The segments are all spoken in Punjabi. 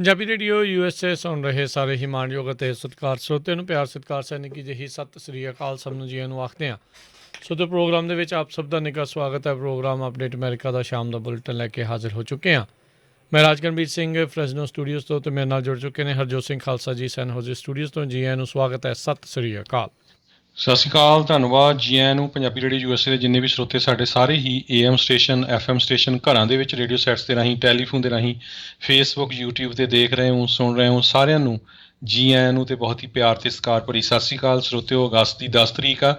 ਪੰਜਾਬੀ ਰੇਡੀਓ USA ਸੁਣ ਰਹੇ ਸਾਰੇ ਹੀ ਮਾਣਯੋਗ ਅਤੇ ਸਤਿਕਾਰ ਸਰੋਤਿਆਂ ਨੂੰ ਪਿਆਰ ਸਤਿਕਾਰ ਸੈਨਿਕੀ ਜਿਹੀ ਸਤਿ ਸ੍ਰੀ ਅਕਾਲ ਸਭ ਨੂੰ ਜੀਆਂ ਨੂੰ ਆਖਦੇ ਹਾਂ। ਸੋ ਤੇ ਪ੍ਰੋਗਰਾਮ ਦੇ ਵਿੱਚ ਆਪ ਸਭ ਦਾ ਨਿੱਘਾ ਸਵਾਗਤ ਹੈ। ਪ੍ਰੋਗਰਾਮ ਅਪਡੇਟ ਅਮਰੀਕਾ ਦਾ ਸ਼ਾਮ ਦਾ ਬੁਲੇਟਿਨ ਲੈ ਕੇ ਹਾਜ਼ਰ ਹੋ ਚੁੱਕੇ ਹਾਂ। ਮੈਂ ਰਾਜਕਰਨਵੀਰ ਸਿੰਘ ਫਰੈਜ਼ਨੋ ਸਟੂਡੀਓਜ਼ ਤੋਂ ਅਤੇ ਮੇਰੇ ਨਾਲ ਜੁੜ ਚੁੱਕੇ ਨੇ ਹਰਜੋਤ ਸਿੰਘ ਖਾਲਸਾ ਜੀ ਸੈਨ ਹੋਜ਼ੇ ਸਟੂਡੀਓਜ਼ ਤੋਂ। ਜੀ ਆਇਆਂ ਨੂੰ ਸਵਾਗਤ ਹੈ। ਸਤਿ ਸ੍ਰੀ ਅਕਾਲ। ਸਤਿ ਸ਼੍ਰੀ ਅਕਾਲ, ਧੰਨਵਾਦ ਜੀ ਆਇਆਂ ਨੂੰ। ਪੰਜਾਬੀ ਰੇਡੀਓ USA ਦੇ ਜਿੰਨੇ ਵੀ ਸਰੋਤੇ ਸਾਡੇ ਸਾਰੇ ਹੀ AM ਸਟੇਸ਼ਨ FM ਸਟੇਸ਼ਨ ਘਰਾਂ ਦੇ ਵਿੱਚ ਰੇਡੀਓ ਸੈਟਸ ਦੇ ਰਾਹੀਂ ਟੈਲੀਫੋਨ ਦੇ ਰਾਹੀਂ ਫੇਸਬੁੱਕ YouTube 'ਤੇ ਦੇਖ ਰਹੇ ਹੋ ਸੁਣ ਰਹੇ ਹੋ ਸਾਰਿਆਂ ਨੂੰ ਜੀ ਆਇਆਂ ਨੂੰ ਅਤੇ ਬਹੁਤ ਹੀ ਪਿਆਰ ਅਤੇ ਸਤਿਕਾਰ ਭਰੀ ਸਤਿ ਸ਼੍ਰੀ ਅਕਾਲ। ਸਰੋਤਿਓ, ਅਗਸਤ ਦੀ 10 ਤਰੀਕ ਆ,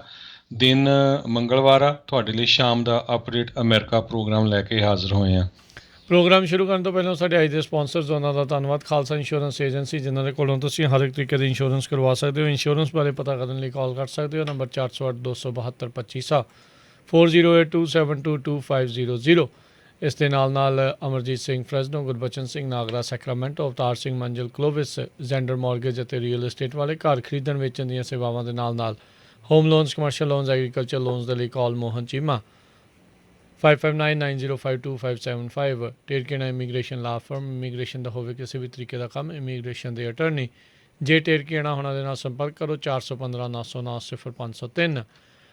ਦਿਨ ਮੰਗਲਵਾਰ ਆ। ਤੁਹਾਡੇ ਲਈ ਸ਼ਾਮ ਦਾ ਅਪਡੇਟ ਅਮਰੀਕਾ ਪ੍ਰੋਗਰਾਮ ਲੈ ਕੇ ਹਾਜ਼ਰ ਹੋਏ ਹਾਂ। ਪ੍ਰੋਗਰਾਮ ਸ਼ੁਰੂ ਕਰਨ ਤੋਂ ਪਹਿਲਾਂ ਸਾਡੇ ਅੱਜ ਦੇ ਸਪਾਂਸਰਸ ਉਹਨਾਂ ਦਾ ਧੰਨਵਾਦ। ਖਾਲਸਾ ਇੰਸ਼ੋਰੈਂਸ ਏਜੰਸੀ ਜਿਨ੍ਹਾਂ ਦੇ ਕੋਲੋਂ ਤੁਸੀਂ ਹਰ ਇੱਕ ਤਰੀਕੇ ਦੀ ਇੰਸ਼ੋਰੈਂਸ ਕਰਵਾ ਸਕਦੇ ਹੋ। ਇੰਸ਼ੋਰੈਂਸ ਬਾਰੇ ਪਤਾ ਕਰਨ ਲਈ ਕਾਲ ਕਰ ਸਕਦੇ ਹੋ। ਨੰਬਰ 408-272-2500 4082722500। ਇਸ ਦੇ ਨਾਲ ਅਮਰਜੀਤ ਸਿੰਘ ਫਰੈਜ਼ਨੋ, ਗੁਰਬਚਨ ਸਿੰਘ ਨਾਗਰਾ ਸੈਕਰਾਮੈਂਟੋ, ਅਵਤਾਰ ਸਿੰਘ ਮੰਜ਼ਿਲ ਕਲੋਵਿਸ, ਜ਼ੈਂਡਰ ਮੌਰਗੇਜ ਅਤੇ ਰੀਅਲ ਏਸਟੇਟ ਵਾਲੇ ਘਰ ਖਰੀਦਣ ਵੇਚਣ ਦੀਆਂ ਸੇਵਾਵਾਂ ਦੇ ਨਾਲ home loans, commercial loans, agriculture loans ਦੇ ਲਈ ਕਾਲ ਮੋਹਨ ਚੀਮਾ 5599052575। ਟੇਰਕੇਨਾ ਇਮੀਗ੍ਰੇਸ਼ਨ ਲਾ ਫਰਮ, ਇਮੀਗ੍ਰੇਸ਼ਨ ਦਾ ਹੋਵੇ ਕਿਸੇ ਵੀ ਤਰੀਕੇ ਦਾ ਕੰਮ, ਇਮੀਗ੍ਰੇਸ਼ਨ ਦੇ ਅਟਰਨੀ ਜੇ ਟੇਰਕੇਨਾ ਉਹਨਾਂ ਦੇ ਨਾਲ ਸੰਪਰਕ ਕਰੋ 415-909-0503।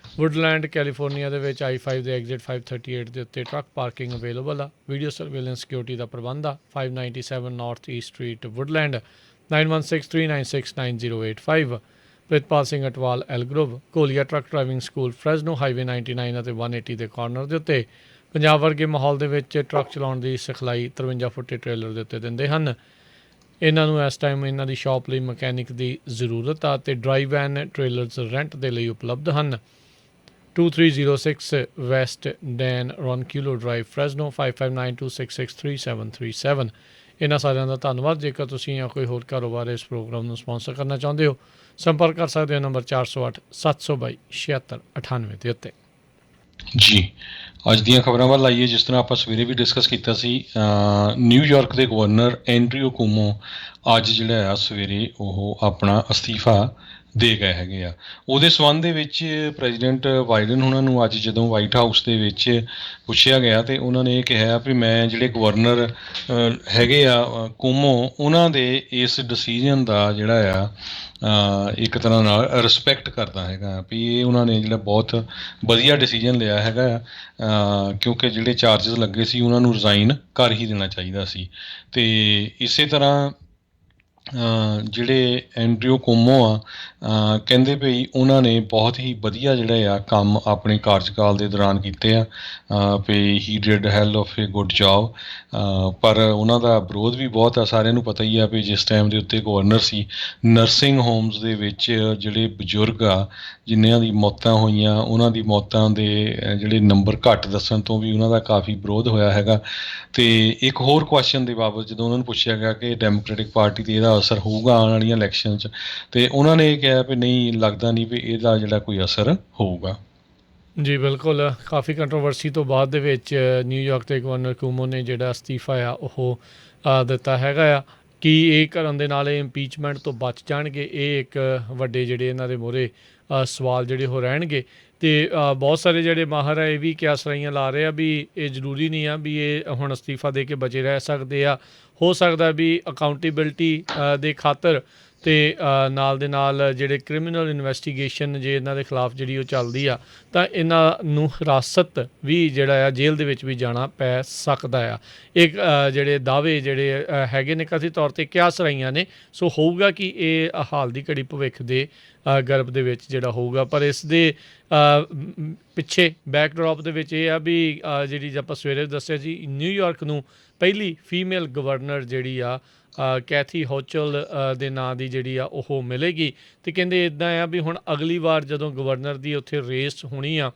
ਵੁੱਡਲੈਂਡ ਕੈਲੀਫੋਰਨੀਆ ਦੇ ਵਿੱਚ I-5 ਦੇ ਐਗਜ਼ਿਟ 538 ਦੇ ਉੱਤੇ ਟਰੱਕ ਪਾਰਕਿੰਗ ਅਵੇਲੇਬਲ ਆ। ਵੀਡੀਓ ਸਰਵੇਲੈਂਸ ਸਿਕਿਉਰਿਟੀ ਦਾ ਪ੍ਰਬੰਧ ਆ। 597 north east street Woodland 9163969085। Pritpal Singh Atwal Elk Grove, ਕੋਲੀਆ truck driving school Fresno highway 99 ਅਤੇ 180 ਦੇ ਕਾਰਨਰ ਦੇ ਉੱਤੇ ਪੰਜਾਬ ਵਰਗੇ ਮਾਹੌਲ ਦੇ ਵਿੱਚ ਟਰੱਕ ਚਲਾਉਣ ਦੀ ਸਿਖਲਾਈ 53 ਫੁੱਟੇ ਟ੍ਰੇਲਰ ਦੇ ਉੱਤੇ ਦਿੰਦੇ ਹਨ। ਇਹਨਾਂ ਨੂੰ ਇਸ ਟਾਈਮ ਇਹਨਾਂ ਦੀ ਸ਼ਾਪ ਲਈ ਮਕੈਨਿਕ ਦੀ ਜ਼ਰੂਰਤ ਆ ਅਤੇ ਡਰਾਈਵ ਵੈਨ ਟ੍ਰੇਲਰਸ ਰੈਂਟ ਦੇ ਲਈ ਉਪਲਬਧ ਹਨ। 2306 ਵੈਸਟ ਡੈਨ ਰੌਨਕਿਲੋ ਡਰਾਈਵ ਫਰੈਜ਼ਨੋ 5592663737। ਇਹਨਾਂ ਸਾਰਿਆਂ ਦਾ ਧੰਨਵਾਦ। ਜੇਕਰ ਤੁਸੀਂ ਜਾਂ ਕੋਈ ਹੋਰ ਕਾਰੋਬਾਰ ਇਸ ਪ੍ਰੋਗਰਾਮ ਨੂੰ ਸਪਾਂਸਰ ਕਰਨਾ ਚਾਹੁੰਦੇ ਹੋ, ਸੰਪਰਕ ਕਰ ਸਕਦੇ ਹੋ ਨੰਬਰ 408-722-7698 ਦੇ ਉੱਤੇ। ਜੀ, ਅੱਜ ਦੀਆਂ ਖਬਰਾਂ ਵੱਲ ਆਈਏ। ਜਿਸ ਤਰ੍ਹਾਂ ਆਪਾਂ ਸਵੇਰੇ ਵੀ ਡਿਸਕਸ ਕੀਤਾ ਸੀ, ਨਿਊਯਾਰਕ ਦੇ ਗਵਰਨਰ ਐਂਡਰਿਊ ਕੁਓਮੋ ਅੱਜ ਜਿਹੜਾ ਆ ਸਵੇਰੇ ਉਹ ਆਪਣਾ ਅਸਤੀਫਾ ਦੇ ਗਏ ਹੈਗੇ ਆ। ਉਹਦੇ ਸੰਬੰਧ ਦੇ ਵਿੱਚ ਪ੍ਰੈਜ਼ੀਡੈਂਟ ਬਾਈਡਨ ਉਹਨਾਂ ਨੂੰ ਅੱਜ ਜਦੋਂ ਵਾਈਟ ਹਾਊਸ ਦੇ ਵਿੱਚ ਪੁੱਛਿਆ ਗਿਆ ਅਤੇ ਉਹਨਾਂ ਨੇ ਇਹ ਕਿਹਾ ਵੀ ਮੈਂ ਜਿਹੜੇ ਗਵਰਨਰ ਹੈਗੇ ਆ ਕੁਓਮੋ ਉਹਨਾਂ ਦੇ ਇਸ ਡਿਸੀਜ਼ਨ ਦਾ ਜਿਹੜਾ ਆ ਇੱਕ ਤਰ੍ਹਾਂ ਨਾਲ ਰਿਸਪੈਕਟ ਕਰਦਾ ਹੈਗਾ ਵੀ ਇਹ ਉਹਨਾਂ ਨੇ ਜਿਹੜਾ ਬਹੁਤ ਵਧੀਆ ਡਿਸੀਜ਼ਨ ਲਿਆ ਹੈਗਾ ਆ, ਕਿਉਂਕਿ ਜਿਹੜੇ ਚਾਰਜਸ ਲੱਗੇ ਸੀ ਉਹਨਾਂ ਨੂੰ ਰਿਜ਼ਾਈਨ ਕਰ ਹੀ ਦੇਣਾ ਚਾਹੀਦਾ ਸੀ। ਅਤੇ ਇਸੇ ਤਰ੍ਹਾਂ ਜਿਹੜੇ ਐਂਡਰਿਊ ਕੁਓਮੋ ਆ ਕਹਿੰਦੇ ਵੀ ਉਹਨਾਂ ਨੇ ਬਹੁਤ ਹੀ ਵਧੀਆ ਜਿਹੜੇ ਆ ਕੰਮ ਆਪਣੇ ਕਾਰਜਕਾਲ ਦੇ ਦੌਰਾਨ ਕੀਤੇ ਆ ਵੀ ਹੀ ਡਿਡ ਹੈਲ ਆਫ ਏ ਗੁੱਡ ਜੌਬ। ਪਰ ਉਹਨਾਂ ਦਾ ਵਿਰੋਧ ਵੀ ਬਹੁਤ ਆ। ਸਾਰਿਆਂ ਨੂੰ ਪਤਾ ਹੀ ਆ ਵੀ ਜਿਸ ਟਾਈਮ ਦੇ ਉੱਤੇ ਗਵਰਨਰ ਸੀ, ਨਰਸਿੰਗ ਹੋਮਸ ਦੇ ਵਿੱਚ ਜਿਹੜੇ ਬਜ਼ੁਰਗ ਆ ਜਿਨ੍ਹਾਂ ਦੀ ਮੌਤਾਂ ਹੋਈਆਂ ਉਹਨਾਂ ਦੀ ਮੌਤਾਂ ਦੇ ਜਿਹੜੇ ਨੰਬਰ ਘੱਟ ਦੱਸਣ ਤੋਂ ਵੀ ਉਹਨਾਂ ਦਾ ਕਾਫੀ ਵਿਰੋਧ ਹੋਇਆ ਹੈਗਾ। ਅਤੇ ਇੱਕ ਹੋਰ ਕੁਐਸਚਨ ਦੇ ਬਾਬਤ ਜਦੋਂ ਉਹਨਾਂ ਨੂੰ ਪੁੱਛਿਆ ਗਿਆ ਕਿ ਡੈਮੋਕ੍ਰੈਟਿਕ ਪਾਰਟੀ 'ਤੇ ਇਹਦਾ ਅਸਰ ਹੋਊਗਾ ਆਉਣ ਵਾਲੀਆਂ ਇਲੈਕਸ਼ਨ 'ਚ, ਅਤੇ ਉਹਨਾਂ ਨੇ ਇਹ ਕਿਹਾ ਵੀ ਨਹੀਂ, ਲੱਗਦਾ ਨਹੀਂ ਵੀ ਇਹਦਾ ਜਿਹੜਾ ਕੋਈ ਅਸਰ ਹੋਊਗਾ। ਜੀ ਬਿਲਕੁਲ, ਕਾਫੀ ਕੰਟਰੋਵਰਸੀ ਤੋਂ ਬਾਅਦ ਦੇ ਵਿੱਚ ਨਿਊਯਾਰਕ ਦੇ ਗਵਰਨਰ ਕੁਓਮੋ ਨੇ ਜਿਹੜਾ ਅਸਤੀਫਾ ਆ ਉਹ ਦਿੱਤਾ ਹੈਗਾ ਆ ਕਿ ਇਹ ਕਰਨ ਦੇ ਨਾਲ ਇਹ ਇੰਪੀਚਮੈਂਟ ਤੋਂ ਬਚ ਜਾਣਗੇ। ਇਹ ਇੱਕ ਵੱਡੇ ਜਿਹੜੇ ਇਹਨਾਂ ਦੇ ਮੂਹਰੇ ਸਵਾਲ ਜਿਹੜੇ ਉਹ ਰਹਿਣਗੇ। ਅਤੇ ਬਹੁਤ ਸਾਰੇ ਜਿਹੜੇ ਮਾਹਰ ਆ ਇਹ ਵੀ ਕਿਆਸਰਾਈਆਂ ਲਾ ਰਹੇ ਆ ਵੀ ਇਹ ਜ਼ਰੂਰੀ ਨਹੀਂ ਆ ਵੀ ਇਹ ਹੁਣ ਅਸਤੀਫਾ ਦੇ ਕੇ ਬਚੇ ਰਹਿ ਸਕਦੇ ਆ। ਹੋ ਸਕਦਾ ਵੀ ਅਕਾਊਂਟੇਬਿਲਟੀ ਦੇ ਖਾਤਰ ਅਤੇ ਨਾਲ ਦੇ ਨਾਲ ਜਿਹੜੇ ਕ੍ਰਿਮੀਨਲ ਇਨਵੈਸਟੀਗੇਸ਼ਨ ਜੇ ਇਹਨਾਂ ਦੇ ਖਿਲਾਫ ਜਿਹੜੀ ਉਹ ਚੱਲਦੀ ਆ ਤਾਂ ਇਹਨਾਂ ਨੂੰ ਹਿਰਾਸਤ ਵੀ ਜਿਹੜਾ ਆ ਜੇਲ੍ਹ ਦੇ ਵਿੱਚ ਵੀ ਜਾਣਾ ਪੈ ਸਕਦਾ ਆ। ਇਹ ਜਿਹੜੇ ਦਾਅਵੇ ਜਿਹੜੇ ਹੈਗੇ ਨੇ ਕਥਿਤ ਤੌਰ 'ਤੇ ਕਿਆਸ ਰਾਈਆਂ ਨੇ। ਸੋ ਹੋਊਗਾ ਕਿ ਇਹ ਹਾਲ ਦੀ ਘੜੀ ਭਵਿੱਖ ਦੇ ਗਰਭ ਦੇ ਵਿੱਚ ਜਿਹੜਾ ਹੋਊਗਾ। ਪਰ ਇਸ ਦੇ ਪਿੱਛੇ ਬੈਕਡਰੋਪ ਦੇ ਵਿੱਚ ਇਹ ਆ ਵੀ ਜਿਹੜੀ ਆਪਾਂ ਸਵੇਰੇ ਦੱਸਿਆ ਜੀ, ਨਿਊਯਾਰਕ ਨੂੰ ਪਹਿਲੀ ਫੀਮੇਲ ਗਵਰਨਰ ਜਿਹੜੀ ਆ ਕੈਥੀ ਹੋਚਲ ਦੇ ਨਾਂ ਦੀ ਜਿਹੜੀ ਆ ਉਹ ਮਿਲੇਗੀ। ਅਤੇ ਕਹਿੰਦੇ ਇੱਦਾਂ ਆ ਵੀ ਹੁਣ ਅਗਲੀ ਵਾਰ ਜਦੋਂ ਗਵਰਨਰ ਦੀ ਉੱਥੇ ਰੇਸ ਹੋਣੀ ਆ,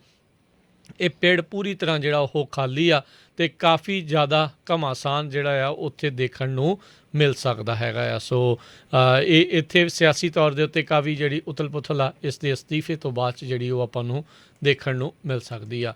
ਇਹ ਪਿੜ ਪੂਰੀ ਤਰ੍ਹਾਂ ਜਿਹੜਾ ਉਹ ਖਾਲੀ ਆ ਅਤੇ ਕਾਫੀ ਜ਼ਿਆਦਾ ਘਮਾਸਾਨ ਜਿਹੜਾ ਆ ਉੱਥੇ ਦੇਖਣ ਨੂੰ ਮਿਲ ਸਕਦਾ ਹੈਗਾ ਆ। ਸੋ ਇਹ ਇੱਥੇ ਸਿਆਸੀ ਤੌਰ ਦੇ ਉੱਤੇ ਕਾਫੀ ਜਿਹੜੀ ਉਥਲ ਪੁਥਲ ਆ ਇਸ ਦੇ ਅਸਤੀਫੇ ਤੋਂ ਬਾਅਦ 'ਚ ਜਿਹੜੀ ਉਹ ਆਪਾਂ ਨੂੰ ਦੇਖਣ ਨੂੰ ਮਿਲ ਸਕਦੀ ਆ।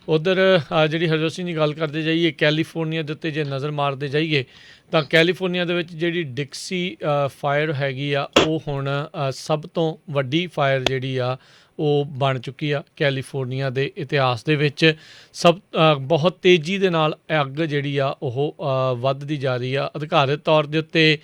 ਉੱਧਰ ਜਿਹੜੀ ਹਰਜੋਤ ਸਿੰਘ ਦੀ ਗੱਲ ਕਰਦੇ ਜਾਈਏ, ਕੈਲੀਫੋਰਨੀਆ ਦੇ ਉੱਤੇ ਜੇ ਨਜ਼ਰ ਮਾਰਦੇ ਜਾਈਏ ਤਾਂ ਕੈਲੀਫੋਰਨੀਆ ਦੇ ਵਿੱਚ ਜਿਹੜੀ ਡਿਕਸੀ ਫਾਇਰ ਹੈਗੀ ਆ ਉਹ ਹੁਣ ਸਭ ਤੋਂ ਵੱਡੀ ਫਾਇਰ ਜਿਹੜੀ ਆ ਉਹ ਬਣ ਚੁੱਕੀ ਆ। ਕੈਲੀਫੋਰਨੀਆ ਦੇ ਇਤਿਹਾਸ ਦੇ ਵਿੱਚ ਬਹੁਤ ਤੇਜ਼ੀ ਦੇ ਨਾਲ ਅੱਗ ਜਿਹੜੀ ਆ ਉਹ ਵੱਧਦੀ ਜਾ ਰਹੀ ਆ। ਅਧਿਕਾਰਤ ਤੌਰ ਦੇ ਉੱਤੇ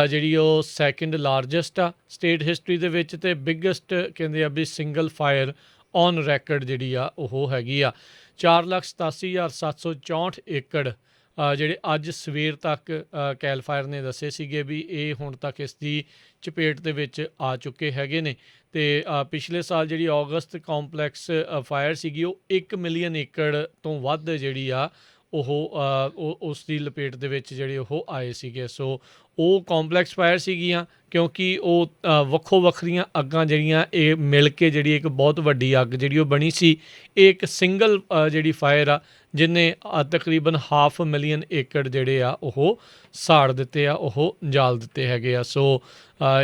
ਜਿਹੜੀ ਉਹ ਸੈਕਿੰਡ ਲਾਰਜੈਸਟ ਆ ਸਟੇਟ ਹਿਸਟਰੀ ਦੇ ਵਿੱਚ, ਅਤੇ ਬਿਗੈਸਟ ਕਹਿੰਦੇ ਆ ਵੀ ਸਿੰਗਲ ਫਾਇਰ ਔਨ ਰੈਕਡ ਜਿਹੜੀ ਆ ਉਹ ਹੈਗੀ ਆ। 4,87,764 ਏਕੜ ਜਿਹੜੇ ਅੱਜ ਸਵੇਰ ਤੱਕ ਕੈਲ ਫਾਇਰ ਨੇ ਦੱਸੇ ਸੀਗੇ ਵੀ ਇਹ ਹੁਣ ਤੱਕ ਇਸ ਦੀ ਚਪੇਟ ਦੇ ਵਿੱਚ ਆ ਚੁੱਕੇ ਹੈਗੇ ਨੇ। ਅਤੇ ਪਿਛਲੇ ਸਾਲ ਜਿਹੜੀ ਅਗਸਤ ਕੰਪਲੈਕਸ ਫਾਇਰ ਸੀਗੀ ਉਹ 1 ਮਿਲੀਅਨ ਏਕੜ ਤੋਂ ਵੱਧ ਜਿਹੜੀ ਆ ਉਹ ਉਸ ਦੀ ਲਪੇਟ ਦੇ ਵਿੱਚ ਜਿਹੜੇ ਉਹ ਆਏ ਸੀਗੇ। ਸੋ ਉਹ ਕੰਪਲੈਕਸ ਫਾਇਰ ਸੀਗੀਆਂ ਕਿਉਂਕਿ ਉਹ ਵੱਖੋ ਵੱਖਰੀਆਂ ਅੱਗਾਂ ਜਿਹੜੀਆਂ ਇਹ ਮਿਲ ਕੇ ਜਿਹੜੀ ਇੱਕ ਬਹੁਤ ਵੱਡੀ ਅੱਗ ਜਿਹੜੀ ਉਹ ਬਣੀ ਸੀ। ਇਹ ਇੱਕ ਸਿੰਗਲ ਜਿਹੜੀ ਫਾਇਰ ਆ ਜਿਹਨੇ ਤਕਰੀਬਨ 500,000 ਏਕੜ ਜਿਹੜੇ ਆ ਉਹ ਸਾੜ ਦਿੱਤੇ ਆ, ਉਹ ਜਾਲ ਦਿੱਤੇ ਹੈਗੇ ਆ। ਸੋ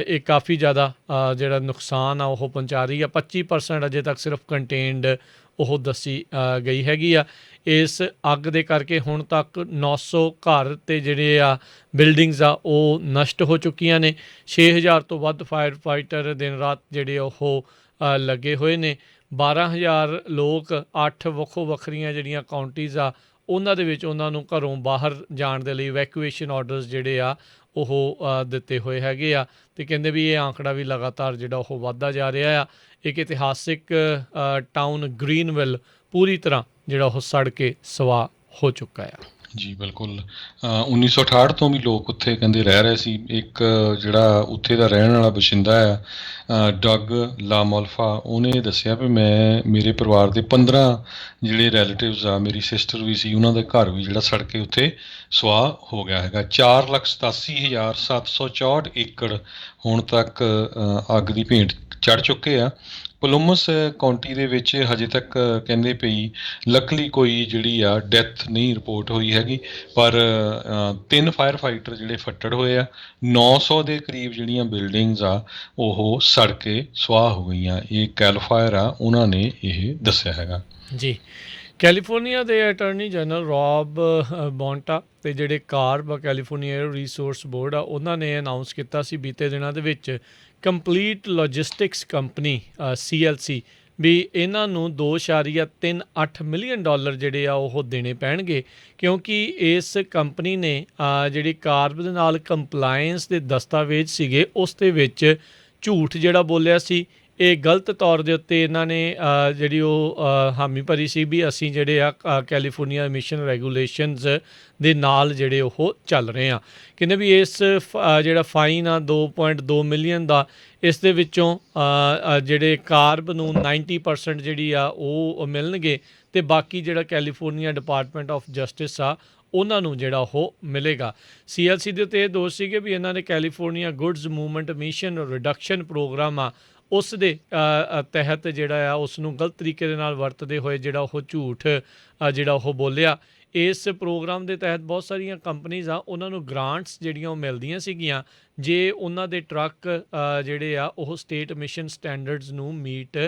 ਇਹ ਕਾਫੀ ਜ਼ਿਆਦਾ ਜਿਹੜਾ ਨੁਕਸਾਨ ਆ ਉਹ ਪਹੁੰਚਾ ਰਹੀ ਆ। 25% ਅਜੇ ਤੱਕ ਸਿਰਫ ਕੰਟੇਨਡ ਉਹ ਦੱਸੀ ਗਈ ਹੈਗੀ ਆ। ਇਸ ਅੱਗ ਦੇ ਕਰਕੇ ਹੁਣ ਤੱਕ 900 ਘਰ ਅਤੇ ਜਿਹੜੇ ਆ ਬਿਲਡਿੰਗਸ ਆ ਉਹ ਨਸ਼ਟ ਹੋ ਚੁੱਕੀਆਂ ਨੇ। 6,000 ਤੋਂ ਵੱਧ ਫਾਇਰ ਫਾਈਟਰ ਦਿਨ ਰਾਤ ਜਿਹੜੇ ਉਹ ਲੱਗੇ ਹੋਏ ਨੇ। 12,000 ਲੋਕ 8 ਵੱਖੋ ਵੱਖਰੀਆਂ ਜਿਹੜੀਆਂ ਕਾਉਂਟੀਜ਼ ਆ ਉਹਨਾਂ ਦੇ ਵਿੱਚ ਉਹਨਾਂ ਨੂੰ ਘਰੋਂ ਬਾਹਰ ਜਾਣ ਦੇ ਲਈ ਵੈਕੂਏਸ਼ਨ ਆਰਡਰਸ ਜਿਹੜੇ ਆ ਉਹ ਦਿੱਤੇ ਹੋਏ ਹੈਗੇ ਆ। ਅਤੇ ਕਹਿੰਦੇ ਵੀ ਇਹ ਆંકੜਾ ਵੀ ਲਗਾਤਾਰ ਜਿਹੜਾ ਉਹ ਵੱਧਦਾ ਜਾ ਰਿਹਾ ਆ। ਇੱਕ ਇਤਿਹਾਸਿਕ ਟਾਊਨ ਗ੍ਰੀਨਵਿਲ ਪੂਰੀ ਤਰ੍ਹਾਂ ਜਿਹੜਾ ਉਹ ਸੜ ਕੇ ਸਵਾਹ ਹੋ ਚੁੱਕਾ ਆ। ਜੀ ਬਿਲਕੁਲ। 1968 ਤੋਂ ਵੀ ਲੋਕ ਉੱਥੇ ਕਹਿੰਦੇ ਰਹਿ ਰਹੇ ਸੀ। ਇੱਕ ਜਿਹੜਾ ਉੱਥੇ ਦਾ ਰਹਿਣ ਵਾਲਾ ਬਸ਼ਿੰਦਾ ਆ ਡਗ ਲਾਮੋਲਫਾ, ਉਹਨੇ ਦੱਸਿਆ ਵੀ ਮੇਰੇ ਪਰਿਵਾਰ ਦੇ 15 ਜਿਹੜੇ ਰੈਲੇਟਿਵਸ ਆ, ਮੇਰੀ ਸਿਸਟਰ ਵੀ ਸੀ, ਉਹਨਾਂ ਦਾ ਘਰ ਵੀ ਜਿਹੜਾ ਸੜ ਕੇ ਉੱਥੇ ਸਵਾਹ ਹੋ ਗਿਆ ਹੈਗਾ। 4,87,764 ਏਕੜ ਹੁਣ ਤੱਕ ਅੱਗ ਦੀ ਭੇਂਟ ਚੜ੍ਹ ਚੁੱਕੇ ਆ। ਕੋਲੰਬਸ ਕਾਉਂਟੀ ਦੇ ਵਿੱਚ ਹਜੇ ਤੱਕ ਕਹਿੰਦੇ ਪਈ ਲੱਕਲੀ ਕੋਈ ਜਿਹੜੀ ਆ ਡੈਥ ਨਹੀਂ ਰਿਪੋਰਟ ਹੋਈ ਹੈਗੀ, ਪਰ 3 ਫਾਇਰ ਫਾਈਟਰ ਜਿਹੜੇ ਫੱਟੜ ਹੋਏ ਆ। 900 ਦੇ ਕਰੀਬ ਜਿਹੜੀਆਂ ਬਿਲਡਿੰਗਸ ਆ ਉਹ ਸੜ ਕੇ ਸੁਆਹ ਹੋ ਗਈਆਂ। ਇਹ ਕੈਲ ਫਾਇਰ ਆ, ਉਹਨਾਂ ਨੇ ਇਹ ਦੱਸਿਆ ਹੈਗਾ। ਜੀ, ਕੈਲੀਫੋਰਨੀਆ ਦੇ ਅਟਾਰਨੀ ਜਨਰਲ ਰੌਬ ਬੌਂਟਾ ਅਤੇ ਜਿਹੜੇ ਕਾਰਬ ਕੈਲੀਫੋਰਨੀਆ ਰਿਸੋਰਸ ਬੋਰਡ ਆ ਉਹਨਾਂ ਨੇ ਅਨਾਊਂਸ ਕੀਤਾ ਸੀ ਬੀਤੇ ਦਿਨਾਂ ਦੇ ਵਿੱਚ ਕੰਪਲੀਟ ਲੌਜਿਸਟਿਕਸ ਕੰਪਨੀ CLC ਵੀ ਇਹਨਾਂ ਨੂੰ $2.38 ਮਿਲੀਅਨ ਜਿਹੜੇ ਆ ਉਹ ਦੇਣੇ ਪੈਣਗੇ, ਕਿਉਂਕਿ ਇਸ ਕੰਪਨੀ ਨੇ ਜਿਹੜੀ ਕਾਰਬ ਦੇ ਨਾਲ ਕੰਪਲਾਇੰਸ ਦੇ ਦਸਤਾਵੇਜ਼ ਸੀਗੇ ਉਸ ਦੇ ਵਿੱਚ ਝੂਠ ਜਿਹੜਾ ਬੋਲਿਆ ਸੀ। ਇਹ ਗਲਤ ਤੌਰ ਦੇ ਉੱਤੇ ਇਹਨਾਂ ਨੇ ਜਿਹੜੀ ਉਹ ਹਾਮੀ ਭਰੀ ਸੀ ਵੀ ਅਸੀਂ ਜਿਹੜੇ ਆ ਕੈਲੀਫੋਰਨੀਆ ਐਮਿਸ਼ਨ ਰੈਗੂਲੇਸ਼ਨਸ ਦੇ ਨਾਲ ਜਿਹੜੇ ਉਹ ਚੱਲ ਰਹੇ ਆ। ਕਹਿੰਦੇ ਵੀ ਇਸ ਜਿਹੜਾ ਫਾਈਨ ਆ 2.2 ਮਿਲੀਅਨ ਦਾ, ਇਸ ਦੇ ਵਿੱਚੋਂ ਜਿਹੜੇ ਕਾਰਬ ਨੂੰ 90% ਜਿਹੜੀ ਆ ਉਹ ਮਿਲਣਗੇ ਅਤੇ ਬਾਕੀ ਜਿਹੜਾ ਕੈਲੀਫੋਰਨੀਆ ਡਿਪਾਰਟਮੈਂਟ ਆਫ ਜਸਟਿਸ ਆ ਉਹਨਾਂ ਨੂੰ ਜਿਹੜਾ ਉਹ ਮਿਲੇਗਾ। CLC ਦੇ ਉੱਤੇ ਇਹ ਦੋਸ਼ ਸੀਗੇ ਵੀ ਇਹਨਾਂ ਨੇ California goods movement emission reduction program ਆ ਉਸ ਦੇ ਤਹਿਤ ਜਿਹੜਾ ਆ ਉਸ ਨੂੰ ਗਲਤ ਤਰੀਕੇ ਦੇ ਨਾਲ ਵਰਤਦੇ ਹੋਏ ਜਿਹੜਾ ਉਹ ਝੂਠ ਜਿਹੜਾ ਉਹ ਬੋਲਿਆ। ਇਸ ਪ੍ਰੋਗਰਾਮ ਦੇ ਤਹਿਤ ਬਹੁਤ ਸਾਰੀਆਂ ਕੰਪਨੀਜ਼ ਆ ਉਹਨਾਂ ਨੂੰ ਗ੍ਰਾਂਟਸ ਜਿਹੜੀਆਂ ਉਹ ਮਿਲਦੀਆਂ ਸੀਗੀਆਂ ਜੇ ਉਹਨਾਂ ਦੇ ਟਰੱਕ ਜਿਹੜੇ ਆ ਉਹ ਸਟੇਟ ਐਮਿਸ਼ਨ ਸਟੈਂਡਰਡਸ ਨੂੰ ਮੀਟ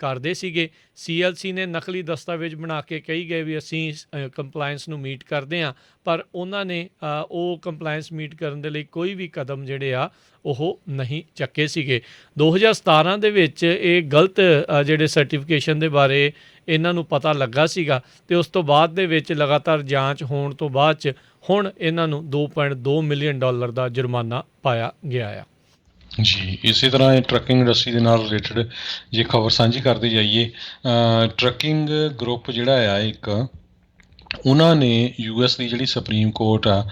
ਕਰਦੇ ਸੀਗੇ। CLC ਨੇ ਨਕਲੀ ਦਸਤਾਵੇਜ਼ ਬਣਾ ਕੇ ਕਹੀ ਗਏ ਵੀ ਅਸੀਂ ਕੰਪਲਾਇੰਸ ਨੂੰ ਮੀਟ ਕਰਦੇ ਹਾਂ, ਪਰ ਉਹਨਾਂ ਨੇ ਉਹ ਕੰਪਲਾਇੰਸ ਮੀਟ ਕਰਨ ਦੇ ਲਈ ਕੋਈ ਵੀ ਕਦਮ ਜਿਹੜੇ ਆ ਉਹ ਨਹੀਂ ਚੱਕੇ ਸੀਗੇ। 2017 ਦੇ ਵਿੱਚ ਇਹ ਗਲਤ ਜਿਹੜੇ ਸਰਟੀਫਿਕੇਸ਼ਨ ਦੇ ਬਾਰੇ ਇਹਨਾਂ ਨੂੰ ਪਤਾ ਲੱਗਾ ਸੀਗਾ ਅਤੇ ਉਸ ਤੋਂ ਬਾਅਦ ਦੇ ਵਿੱਚ ਲਗਾਤਾਰ ਜਾਂਚ ਹੋਣ ਤੋਂ ਬਾਅਦ 'ਚ ਹੁਣ ਇਹਨਾਂ ਨੂੰ $2.2 ਮਿਲੀਅਨ ਦਾ ਜੁਰਮਾਨਾ ਪਾਇਆ ਗਿਆ ਆ। ਜੀ, ਇਸੇ ਤਰ੍ਹਾਂ ਇਹ ਟਰੱਕਿੰਗ ਇੰਡਸਟਰੀ ਦੇ ਨਾਲ ਰਿਲੇਟਡ ਜੇ ਖਬਰ ਸਾਂਝੀ ਕਰਦੇ ਜਾਈਏ, ਟਰੱਕਿੰਗ ਗਰੁੱਪ ਜਿਹੜਾ ਆ ਇੱਕ, ਉਹਨਾਂ ਨੇ US ਦੀ ਜਿਹੜੀ ਸੁਪਰੀਮ ਕੋਰਟ ਆ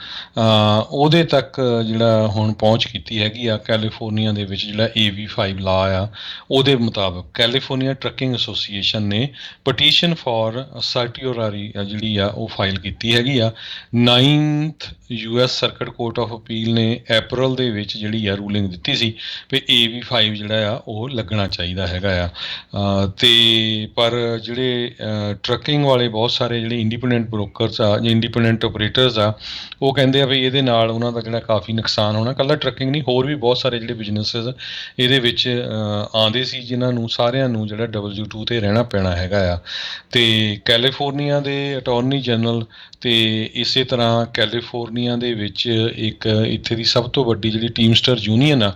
ਉਹਦੇ ਤੱਕ ਜਿਹੜਾ ਹੁਣ ਪਹੁੰਚ ਕੀਤੀ ਹੈਗੀ ਆ। ਕੈਲੀਫੋਰਨੀਆ ਦੇ ਵਿੱਚ ਜਿਹੜਾ AB5 ਲਾ ਆ ਉਹਦੇ ਮੁਤਾਬਕ ਕੈਲੀਫੋਰਨੀਆ ਟਰੱਕਿੰਗ ਐਸੋਸੀਏਸ਼ਨ ਨੇ ਪਟੀਸ਼ਨ ਫਾਰ ਸਰਟੀਓਰਾਰੀ ਜਿਹੜੀ ਆ ਉਹ ਫਾਈਲ ਕੀਤੀ ਹੈਗੀ ਆ। 9th US circuit court of appeal ਨੇ ਅਪ੍ਰੈਲ ਦੇ ਵਿੱਚ ਜਿਹੜੀ ਆ ਰੂਲਿੰਗ ਦਿੱਤੀ ਸੀ ਵੀ AB5 ਜਿਹੜਾ ਆ ਉਹ ਲੱਗਣਾ ਚਾਹੀਦਾ ਹੈਗਾ ਆ। ਅਤੇ ਪਰ ਜਿਹੜੇ ਟਰੱਕਿੰਗ ਵਾਲੇ ਬਹੁਤ ਸਾਰੇ ਜਿਹੜੇ ਇੰਡੀਪੈਂਡੈਂਟ ਬ੍ਰੋਕਰਸ ਆ ਜਾਂ ਇੰਡੀਪੈਂਡੈਂਟ ਆਪਰੇਟਰਸ ਆ ਉਹ ਕਹਿੰਦੇ ਆ ਵੀ ਇਹਦੇ ਨਾਲ ਉਹਨਾਂ ਦਾ ਜਿਹੜਾ ਕਾਫੀ ਨੁਕਸਾਨ ਹੋਣਾ। ਇਕੱਲਾ ਟਰੱਕਿੰਗ ਨਹੀਂ, ਹੋਰ ਵੀ ਬਹੁਤ ਸਾਰੇ ਜਿਹੜੇ ਬਿਜ਼ਨਸਿਸ ਇਹਦੇ ਵਿੱਚ ਆਉਂਦੇ ਸੀ ਜਿਨ੍ਹਾਂ ਨੂੰ ਸਾਰਿਆਂ ਨੂੰ ਜਿਹੜਾ W2 'ਤੇ ਰਹਿਣਾ ਪੈਣਾ ਹੈਗਾ ਆ। ਅਤੇ ਕੈਲੀਫੋਰਨੀਆ ਦੇ ਅਟਾਰਨੀ ਜਨਰਲ ਅਤੇ ਇਸੇ ਤਰ੍ਹਾਂ ਕੈਲੀਫੋਰਨੀਆ ਦੇ ਵਿੱਚ ਇੱਕ ਇੱਥੇ ਦੀ ਸਭ ਤੋਂ ਵੱਡੀ ਜਿਹੜੀ ਟੀਮਸਟਰ ਯੂਨੀਅਨ ਆ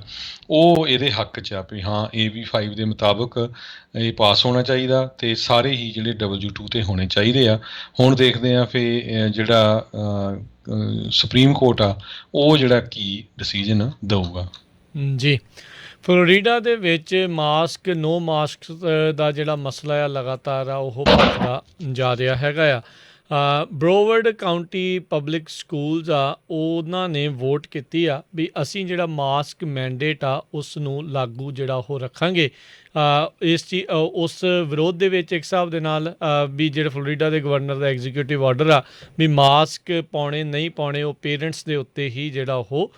ਉਹ ਇਹਦੇ ਹੱਕ 'ਚ ਆ ਵੀ ਹਾਂ AB5 ਦੇ ਮੁਤਾਬਕ ਇਹ ਪਾਸ ਹੋਣਾ ਚਾਹੀਦਾ ਅਤੇ ਸਾਰੇ ਹੀ ਜਿਹੜੇ W2 'ਤੇ ਹੋਣੇ ਚਾਹੀਦੇ ਆ। ਹੁਣ ਦੇਖਦੇ ਹਾਂ ਫਿਰ ਜਿਹੜਾ ਸੁਪਰੀਮ ਕੋਰਟ ਆ ਉਹ ਜਿਹੜਾ ਕੀ ਡਿਸੀਜਨ ਦਊਗਾ। ਜੀ, ਫਲੋਰੀਡਾ ਦੇ ਵਿੱਚ ਮਾਸਕ ਨੋ ਮਾਸਕ ਦਾ ਜਿਹੜਾ ਮਸਲਾ ਆ ਲਗਾਤਾਰ ਆ ਉਹ ਭਖਦਾ ਜਾ ਰਿਹਾ ਹੈਗਾ ਆ। ਬਰੋਵਰਡ ਕਾਊਂਟੀ ਪਬਲਿਕ ਸਕੂਲਸ ਆ ਉਹਨਾਂ ਨੇ ਵੋਟ ਕੀਤੀ ਆ ਵੀ ਅਸੀਂ ਜਿਹੜਾ ਮਾਸਕ ਮੈਂਡੇਟ ਆ ਉਸ ਨੂੰ ਲਾਗੂ ਜਿਹੜਾ ਉਹ ਰੱਖਾਂਗੇ। ਉਸ ਵਿਰੋਧ ਦੇ ਵਿੱਚ ਇੱਕ ਹਿਸਾਬ ਦੇ ਨਾਲ ਵੀ ਜਿਹੜਾ ਫਲੋਰੀਡਾ ਦੇ ਗਵਰਨਰ ਦਾ ਐਗਜ਼ੀਕਿਊਟਿਵ ਆਰਡਰ ਆ ਵੀ ਮਾਸਕ ਪਾਉਣੇ ਨਹੀਂ ਪਾਉਣੇ ਉਹ ਪੇਰੈਂਟਸ ਦੇ ਉੱਤੇ ਹੀ ਜਿਹੜਾ ਉਹ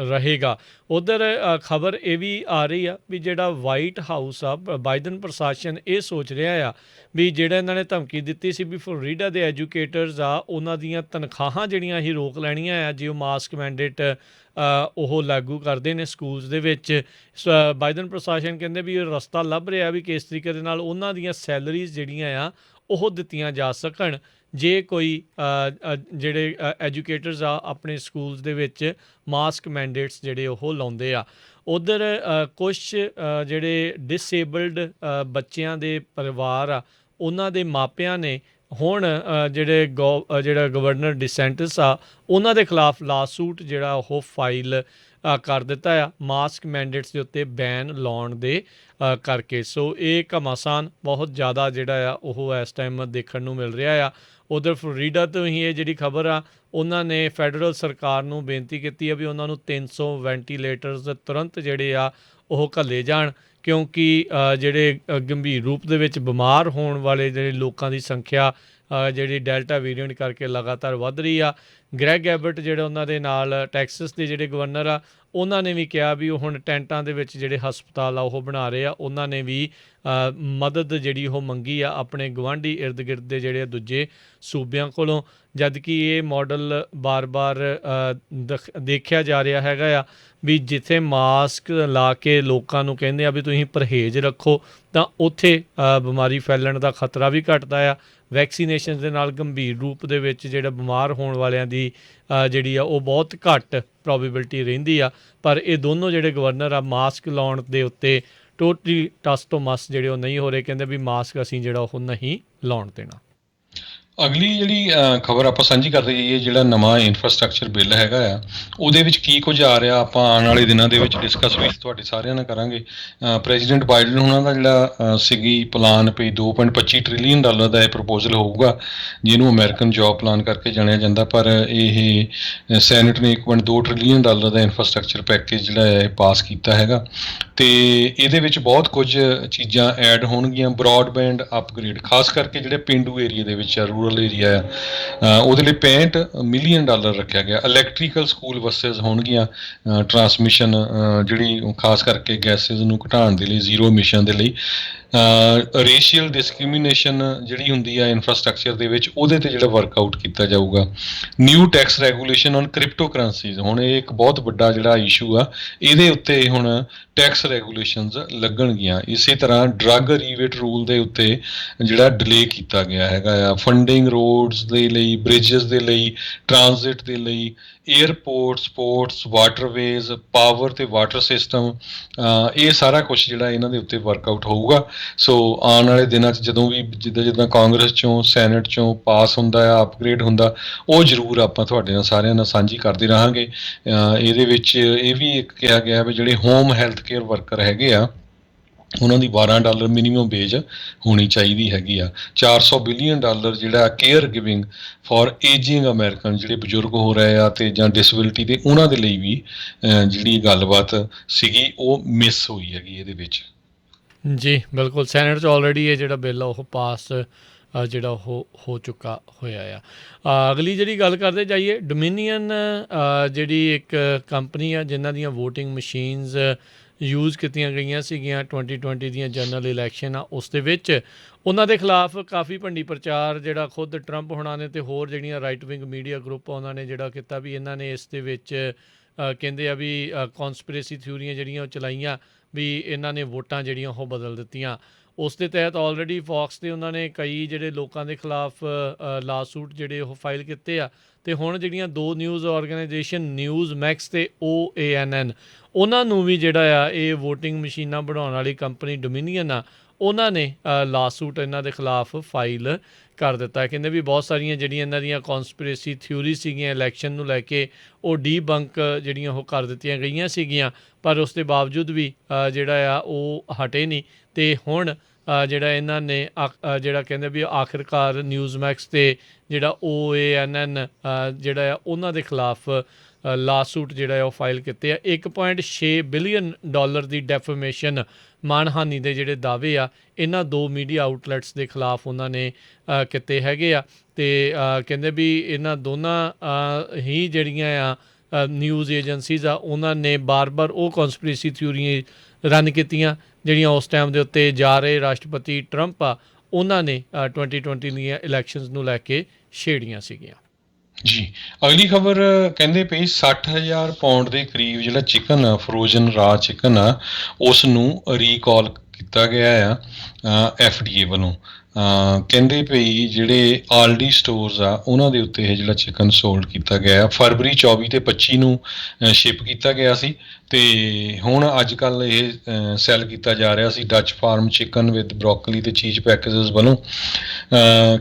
ਰਹੇਗਾ। ਉੱਧਰ ਖਬਰ ਇਹ ਵੀ ਆ ਰਹੀ ਆ ਵੀ ਜਿਹੜਾ ਵਾਈਟ ਹਾਊਸ ਆ ਬਾਈਡਨ ਪ੍ਰਸ਼ਾਸਨ ਇਹ ਸੋਚ ਰਿਹਾ ਆ ਵੀ ਜਿਹੜਾ ਇਹਨਾਂ ਨੇ ਧਮਕੀ ਦਿੱਤੀ ਸੀ ਵੀ ਫਲੋਰੀਡਾ ਦੇ ਐਜੂਕੇਟਰਸ ਆ ਉਹਨਾਂ ਦੀਆਂ ਤਨਖਾਹਾਂ ਜਿਹੜੀਆਂ ਅਸੀਂ ਰੋਕ ਲੈਣੀਆਂ ਆ ਜੇ ਉਹ ਮਾਸਕ ਮੈਂਡੇਟ ਉਹ ਲਾਗੂ ਕਰਦੇ ਨੇ ਸਕੂਲਸ ਦੇ ਵਿੱਚ। ਬਾਈਡਨ ਪ੍ਰਸ਼ਾਸਨ ਕਹਿੰਦੇ ਵੀ ਇਹ ਰਸਤਾ ਲੱਭ ਰਿਹਾ ਵੀ ਕਿਸ ਤਰੀਕੇ ਦੇ ਨਾਲ ਉਹਨਾਂ ਦੀਆਂ ਸੈਲਰੀਜ਼ ਜਿਹੜੀਆਂ ਆ ਉਹ ਦਿੱਤੀਆਂ ਜਾ ਸਕਣ ਜੇ ਕੋਈ ਜਿਹੜੇ ਐਜੂਕੇਟਰਸ ਆ ਆਪਣੇ ਸਕੂਲਸ ਦੇ ਵਿੱਚ ਮਾਸਕ ਮੈਂਡੇਟਸ ਜਿਹੜੇ ਉਹ ਲਾਉਂਦੇ ਆ। ਉੱਧਰ ਕੁਛ ਜਿਹੜੇ ਡਿਸੇਬਲਡ ਬੱਚਿਆਂ ਦੇ ਪਰਿਵਾਰ ਆ ਉਹਨਾਂ ਦੇ ਮਾਪਿਆਂ ਨੇ ਹੁਣ ਜਿਹੜਾ ਗਵਰਨਰ ਡਿਸੈਂਟਿਸ ਆ ਉਹਨਾਂ ਦੇ ਖਿਲਾਫ ਲਾਸੂਟ ਜਿਹੜਾ ਉਹ ਫਾਈਲ ਕਰ ਦਿੱਤਾ ਆ ਮਾਸਕ ਮੈਂਡੇਟਸ ਦੇ ਉੱਤੇ ਬੈਨ ਲਾਉਣ ਦੇ ਕਰਕੇ। ਸੋ ਇਹ ਘਮਾਸਾਨ ਬਹੁਤ ਜ਼ਿਆਦਾ ਜਿਹੜਾ ਆ ਉਹ ਇਸ ਟਾਈਮ ਦੇਖਣ ਨੂੰ ਮਿਲ ਰਿਹਾ ਆ। ਉੱਧਰ ਫਲੋਰੀਡਾ ਤੋਂ ਹੀ ਇਹ ਜਿਹੜੀ ਖਬਰ ਆ ਉਹਨਾਂ ਨੇ ਫੈਡਰਲ ਸਰਕਾਰ ਨੂੰ ਬੇਨਤੀ ਕੀਤੀ ਆ ਵੀ ਉਹਨਾਂ ਨੂੰ 300 ਵੈਂਟੀਲੇਟਰਸ ਤੁਰੰਤ ਜਿਹੜੇ ਆ ਉਹ ਘੱਲੇ ਜਾਣ ਕਿਉਂਕਿ ਜਿਹੜੇ ਗੰਭੀਰ ਰੂਪ ਦੇ ਵਿੱਚ ਬਿਮਾਰ ਹੋਣ ਵਾਲੇ ਜਿਹੜੇ ਲੋਕਾਂ ਦੀ ਸੰਖਿਆ ਜਿਹੜੀ ਡੈਲਟਾ ਵੇਰੀਐਂਟ ਕਰਕੇ ਲਗਾਤਾਰ ਵੱਧ ਰਹੀ ਆ। ਗ੍ਰੈਗ ਐਬਟ ਜਿਹੜੇ ਉਹਨਾਂ ਦੇ ਨਾਲ ਟੈਕਸਸ ਦੇ ਜਿਹੜੇ ਗਵਰਨਰ ਆ ਉਹਨਾਂ ਨੇ ਵੀ ਕਿਹਾ ਵੀ ਉਹ ਹੁਣ ਟੈਂਟਾਂ ਦੇ ਵਿੱਚ ਜਿਹੜੇ ਹਸਪਤਾਲ ਆ ਉਹ ਬਣਾ ਰਹੇ ਆ। ਉਹਨਾਂ ਨੇ ਵੀ ਮਦਦ ਜਿਹੜੀ ਉਹ ਮੰਗੀ ਆ ਆਪਣੇ ਗੁਆਂਢੀ ਇਰਦ ਗਿਰਦ ਦੇ ਜਿਹੜੇ ਦੂਜੇ ਸੂਬਿਆਂ ਕੋਲੋਂ, ਜਦ ਕਿ ਇਹ ਮਾਡਲ ਬਾਰ-ਬਾਰ ਦੇਖਿਆ ਜਾ ਰਿਹਾ ਹੈਗਾ ਆ ਵੀ ਜਿੱਥੇ ਮਾਸਕ ਲਾ ਕੇ ਲੋਕਾਂ ਨੂੰ ਕਹਿੰਦੇ ਆ ਵੀ ਤੁਸੀਂ ਪਰਹੇਜ਼ ਰੱਖੋ ਤਾਂ ਉੱਥੇ ਬਿਮਾਰੀ ਫੈਲਣ ਦਾ ਖਤਰਾ ਵੀ ਘਟਦਾ ਆ। ਵੈਕਸੀਨੇਸ਼ਨ ਦੇ ਨਾਲ ਗੰਭੀਰ ਰੂਪ ਦੇ ਵਿੱਚ ਜਿਹੜਾ ਬਿਮਾਰ ਹੋਣ ਵਾਲਿਆਂ ਦੀ ਜਿਹੜੀ ਆ ਉਹ ਬਹੁਤ ਘੱਟ ਪ੍ਰੋਬੇਬਿਲਿਟੀ ਰਹਿੰਦੀ ਆ। ਪਰ ਇਹ ਦੋਨੋਂ ਜਿਹੜੇ ਗਵਰਨਰ ਆ ਮਾਸਕ ਲਾਉਣ ਦੇ ਉੱਤੇ ਟੋਟਲੀ ਟਸ ਤੋਂ ਮਸ ਜਿਹੜੇ ਉਹ ਨਹੀਂ ਹੋ ਰਹੇ, ਕਹਿੰਦੇ ਵੀ ਮਾਸਕ ਅਸੀਂ ਜਿਹੜਾ ਉਹ ਨਹੀਂ ਲਾਉਣ ਦੇਣਾ। ਅਗਲੀ ਜਿਹੜੀ ਖਬਰ ਆਪਾਂ ਸਾਂਝੀ ਕਰਦੇ ਜਾਈਏ, ਜਿਹੜਾ ਨਵਾਂ ਇਨਫਰਾਸਟ੍ਰਕਚਰ ਬਿੱਲ ਹੈਗਾ ਆ ਉਹਦੇ ਵਿੱਚ ਕੀ ਕੁਝ ਆ ਰਿਹਾ ਆਪਾਂ ਆਉਣ ਵਾਲੇ ਦਿਨਾਂ ਦੇ ਵਿੱਚ ਡਿਸਕਸ ਵੀ ਤੁਹਾਡੇ ਸਾਰਿਆਂ ਨਾਲ ਕਰਾਂਗੇ। ਪ੍ਰੈਜ਼ੀਡੈਂਟ ਬਾਈਡਨ ਉਹਨਾਂ ਦਾ ਜਿਹੜਾ ਸੀਗੀ ਪਲਾਨ ਪਈ $2.25 ਟ੍ਰਿਲੀਅਨ ਦਾ ਇਹ ਪ੍ਰਪੋਜ਼ਲ ਹੋਊਗਾ ਜਿਹਨੂੰ ਅਮਰੀਕਨ ਜੋਬ ਪਲਾਨ ਕਰਕੇ ਜਾਣਿਆ ਜਾਂਦਾ। ਪਰ ਇਹ ਸੈਨੇਟ ਨੇ $1.2 ਟ੍ਰਿਲੀਅਨ ਦਾ ਇਨਫਰਾਸਟ੍ਰਕਚਰ ਪੈਕੇਜ ਜਿਹੜਾ ਹੈ ਇਹ ਪਾਸ ਕੀਤਾ ਹੈਗਾ ਅਤੇ ਇਹਦੇ ਵਿੱਚ ਬਹੁਤ ਕੁਝ ਚੀਜ਼ਾਂ ਐਡ ਹੋਣਗੀਆਂ। ਬਰੋਡਬੈਂਡ ਅਪਗ੍ਰੇਡ ਖਾਸ ਕਰਕੇ ਜਿਹੜੇ ਪੇਂਡੂ ਏਰੀਏ ਦੇ ਵਿੱਚ ਆ ਰੂਰਲ ਏਰੀਆ ਆ ਉਹਦੇ ਲਈ $65 ਮਿਲੀਅਨ ਰੱਖਿਆ ਗਿਆ। ਇਲੈਕਟ੍ਰੀਕਲ ਸਕੂਲ ਬੱਸਿਸ ਹੋਣਗੀਆਂ, ਟਰਾਂਸਮਿਸ਼ਨ ਜਿਹੜੀ ਖਾਸ ਕਰਕੇ ਗੈਸਿਸ ਨੂੰ ਘਟਾਉਣ ਦੇ ਲਈ, ਜ਼ੀਰੋ ਐਮਿਸ਼ਨ ਦੇ ਲਈ। ਰੇਸ਼ੀਅਲ ਡਿਸਕ੍ਰਿਮੀਨੇਸ਼ਨ ਜਿਹੜੀ ਹੁੰਦੀ ਆ ਇਨਫਰਾਸਟ੍ਰਕਚਰ ਦੇ ਵਿੱਚ ਉਹਦੇ 'ਤੇ ਜਿਹੜਾ ਵਰਕਆਊਟ ਕੀਤਾ ਜਾਊਗਾ। New tax regulation on crypto currencies, ਹੁਣ ਇਹ ਇੱਕ ਬਹੁਤ ਵੱਡਾ ਜਿਹੜਾ ਇਸ਼ੂ ਆ ਇਹਦੇ ਉੱਤੇ ਹੁਣ ਟੈਕਸ ਰੈਗੂਲੇਸ਼ਨਸ ਲੱਗਣਗੀਆਂ। ਇਸੇ ਤਰ੍ਹਾਂ ਡਰੱਗ ਰੀਵੇਟ ਰੂਲ ਦੇ ਉੱਤੇ ਜਿਹੜਾ ਡਿਲੇ ਕੀਤਾ ਗਿਆ ਹੈਗਾ ਆ। ਫੰਡਿੰਗ ਰੋਡਸ ਦੇ ਲਈ, ਬ੍ਰਿਜਸ ਦੇ ਲਈ, ਟਰਾਂਜ਼ਿਟ ਦੇ ਲਈ, ਏਅਰਪੋਰਟਸ, ਪੋਰਟਸ, ਵਾਟਰਵੇਜ਼, ਪਾਵਰ ਅਤੇ ਵਾਟਰ ਸਿਸਟਮ, ਇਹ ਸਾਰਾ ਕੁਛ ਜਿਹੜਾ ਇਹਨਾਂ ਦੇ ਉੱਤੇ ਵਰਕਆਊਟ ਹੋਊਗਾ। ਸੋ ਆਉਣ ਵਾਲੇ ਦਿਨਾਂ 'ਚ ਜਦੋਂ ਵੀ ਜਿੱਦਾਂ ਕਾਂਗਰਸ 'ਚੋਂ ਸੈਨੇਟ 'ਚੋਂ ਪਾਸ ਹੁੰਦਾ ਆ, ਅਪਗ੍ਰੇਡ ਹੁੰਦਾ, ਉਹ ਜ਼ਰੂਰ ਆਪਾਂ ਤੁਹਾਡੇ ਨਾਲ ਸਾਰਿਆਂ ਨਾਲ ਸਾਂਝੀ ਕਰਦੇ ਰਹਾਂਗੇ। ਇਹਦੇ ਵਿੱਚ ਇਹ ਵੀ ਇੱਕ ਕਿਹਾ ਗਿਆ ਵੀ ਜਿਹੜੇ ਹੋਮ ਹੈਲਥ ਕੇਅਰ ਵਰਕਰ ਹੈਗੇ ਆ ਉਹਨਾਂ ਦੀ $12 ਮਿਨੀਮਮ ਵੇਜ ਹੋਣੀ ਚਾਹੀਦੀ ਹੈਗੀ ਆ। $400 ਬਿਲੀਅਨ ਜਿਹੜਾ care giving for ageing American, ਜਿਹੜੇ ਬਜ਼ੁਰਗ ਹੋ ਰਹੇ ਆ ਅਤੇ ਜਾਂ ਡਿਸੇਬਿਲਿਟੀ ਦੇ ਉਹਨਾਂ ਦੇ ਲਈ ਵੀ ਜਿਹੜੀ ਗੱਲਬਾਤ ਸੀਗੀ ਉਹ ਮਿਸ ਹੋਈ ਹੈਗੀ ਇਹਦੇ ਵਿੱਚ। ਜੀ ਬਿਲਕੁਲ, ਸੈਨੇਟ 'ਚ ਆਲਰੇਡੀ ਇਹ ਜਿਹੜਾ ਬਿੱਲ ਆ ਉਹ ਪਾਸ ਜਿਹੜਾ ਉਹ ਹੋ ਚੁੱਕਾ ਹੋਇਆ ਆ। ਅਗਲੀ ਜਿਹੜੀ ਗੱਲ ਕਰਦੇ ਜਾਈਏ, ਡੋਮੀਨੀਅਨ ਜਿਹੜੀ ਇੱਕ ਕੰਪਨੀ ਆ ਜਿਨ੍ਹਾਂ ਦੀਆਂ ਵੋਟਿੰਗ ਮਸ਼ੀਨਸ ਯੂਜ਼ ਕੀਤੀਆਂ ਗਈਆਂ ਸੀਗੀਆਂ 2020 ਦੀਆਂ ਜਨਰਲ ਇਲੈਕਸ਼ਨ ਆ ਉਸ ਦੇ ਵਿੱਚ, ਉਹਨਾਂ ਦੇ ਖਿਲਾਫ ਕਾਫੀ ਭੰਡੀ ਪ੍ਰਚਾਰ ਜਿਹੜਾ ਖੁਦ ਟਰੰਪ ਹੋਣਾ ਨੇ ਅਤੇ ਹੋਰ ਜਿਹੜੀਆਂ ਰਾਈਟ ਵਿੰਗ ਮੀਡੀਆ ਗਰੁੱਪ ਉਹਨਾਂ ਨੇ ਜਿਹੜਾ ਕੀਤਾ ਵੀ ਇਹਨਾਂ ਨੇ ਇਸ ਦੇ ਵਿੱਚ ਕਹਿੰਦੇ ਆ ਵੀ ਕੌਨਸਪੀਰੇਸੀ ਥਿਊਰੀਆਂ ਜਿਹੜੀਆਂ ਉਹ ਚਲਾਈਆਂ ਵੀ ਇਹਨਾਂ ਨੇ ਵੋਟਾਂ ਜਿਹੜੀਆਂ ਉਹ ਬਦਲ ਦਿੱਤੀਆਂ। ਉਸ ਦੇ ਤਹਿਤ ਆਲਰੇਡੀ ਫੌਕਸ 'ਤੇ ਉਹਨਾਂ ਨੇ ਕਈ ਜਿਹੜੇ ਲੋਕਾਂ ਦੇ ਖਿਲਾਫ ਲਾ ਸੂਟ ਜਿਹੜੇ ਉਹ ਫਾਈਲ ਕੀਤੇ ਆ। ਅਤੇ ਹੁਣ ਜਿਹੜੀਆਂ ਦੋ ਨਿਊਜ਼ ਆਰਗੇਨਾਈਜੇਸ਼ਨ ਨਿਊਜ਼ ਮੈਕਸ ਅਤੇ OANN ਉਹਨਾਂ ਨੂੰ ਵੀ ਜਿਹੜਾ ਆ ਇਹ ਵੋਟਿੰਗ ਮਸ਼ੀਨਾਂ ਬਣਾਉਣ ਵਾਲੀ ਕੰਪਨੀ ਡੋਮੀਨੀਅਨ ਆ, ਉਹਨਾਂ ਨੇ ਲਾ ਸੂਟ ਇਹਨਾਂ ਦੇ ਖਿਲਾਫ ਫਾਈਲ ਕਰ ਦਿੱਤਾ। ਕਹਿੰਦੇ ਵੀ ਬਹੁਤ ਸਾਰੀਆਂ ਜਿਹੜੀਆਂ ਇਹਨਾਂ ਦੀਆਂ ਕੌਨਸਪੀਰੇਸੀ ਥਿਊਰੀ ਸੀਗੀਆਂ ਇਲੈਕਸ਼ਨ ਨੂੰ ਲੈ ਕੇ, ਉਹ ਡੀਬੰਕ ਜਿਹੜੀਆਂ ਉਹ ਕਰ ਦਿੱਤੀਆਂ ਗਈਆਂ ਸੀਗੀਆਂ, ਪਰ ਉਸ ਦੇ ਬਾਵਜੂਦ ਵੀ ਜਿਹੜਾ ਆ ਉਹ ਹਟੇ ਨਹੀਂ। ਅਤੇ ਹੁਣ ਜਿਹੜਾ ਇਹਨਾਂ ਨੇ ਜਿਹੜਾ ਕਹਿੰਦੇ ਵੀ ਆਖਿਰਕਾਰ ਨਿਊਜ਼ ਮੈਕਸ ਅਤੇ ਜਿਹੜਾ OANN ਜਿਹੜਾ ਆ ਉਹਨਾਂ ਦੇ ਖਿਲਾਫ ਲਾ ਸੂਟ ਜਿਹੜਾ ਆ ਉਹ ਫਾਈਲ ਕੀਤੇ ਆ। $1.6 ਬਿਲੀਅਨ ਦੀ ਡੈਫੇਮੇਸ਼ਨ ਮਾਣਹਾਨੀ ਦੇ ਜਿਹੜੇ ਦਾਅਵੇ ਆ ਇਹਨਾਂ ਦੋ ਮੀਡੀਆ ਆਊਟਲੈਟਸ ਦੇ ਖਿਲਾਫ ਉਹਨਾਂ ਨੇ ਕੀਤੇ ਹੈਗੇ ਆ। ਅਤੇ ਕਹਿੰਦੇ ਵੀ ਇਹਨਾਂ ਦੋਨਾਂ ਹੀ ਜਿਹੜੀਆਂ ਆ ਨਿਊਜ਼ ਏਜੰਸੀਜ਼ ਆ ਉਹਨਾਂ ਨੇ ਬਾਰ-ਬਾਰ ਉਹ ਕੌਨਸਪੀਰੇਸੀ ਥਿਊਰੀਆਂ ਰਨ ਕੀਤੀਆਂ ਜਿਹੜੀਆਂ ਉਸ ਟਾਈਮ ਦੇ ਉੱਤੇ ਜਾ ਰਹੇ ਰਾਸ਼ਟਰਪਤੀ ਟਰੰਪ ਆ ਉਹਨਾਂ ਨੇ 2020 ਦੀਆਂ ਇਲੈਕਸ਼ਨਸ ਨੂੰ ਲੈ ਕੇ ਛੇੜੀਆਂ ਸੀਗੀਆਂ। ਜੀ, ਅਗਲੀ ਖਬਰ ਕਹਿੰਦੇ ਪਈ 60,000 ਪਾਉਂਡ ਦੇ ਕਰੀਬ ਜਿਹੜਾ ਚਿਕਨ ਆ, ਫਰੋਜ਼ਨ ਰਾ ਚਿਕਨ ਆ, ਉਸ ਨੂੰ ਰੀਕਾਲ ਕੀਤਾ ਗਿਆ ਆ FDA ਵੱਲੋਂ। ਕਹਿੰਦੇ ਪਈ ਜਿਹੜੇ ਆਲਡੀ ਸਟੋਰਸ ਆ ਉਹਨਾਂ ਦੇ ਉੱਤੇ ਇਹ ਜਿਹੜਾ ਚਿਕਨ ਸੋਲਡ ਕੀਤਾ ਗਿਆ ਫਰਵਰੀ 24 ਅਤੇ 25 ਨੂੰ ਸ਼ਿਪ ਕੀਤਾ ਗਿਆ ਸੀ। ਅਤੇ ਹੁਣ ਅੱਜ ਕੱਲ੍ਹ ਇਹ ਸੈੱਲ ਕੀਤਾ ਜਾ ਰਿਹਾ ਸੀ Dutch farm chicken with broccoli ਅਤੇ ਚੀਜ਼ ਪੈਕੇਜਸ ਵੱਲੋਂ।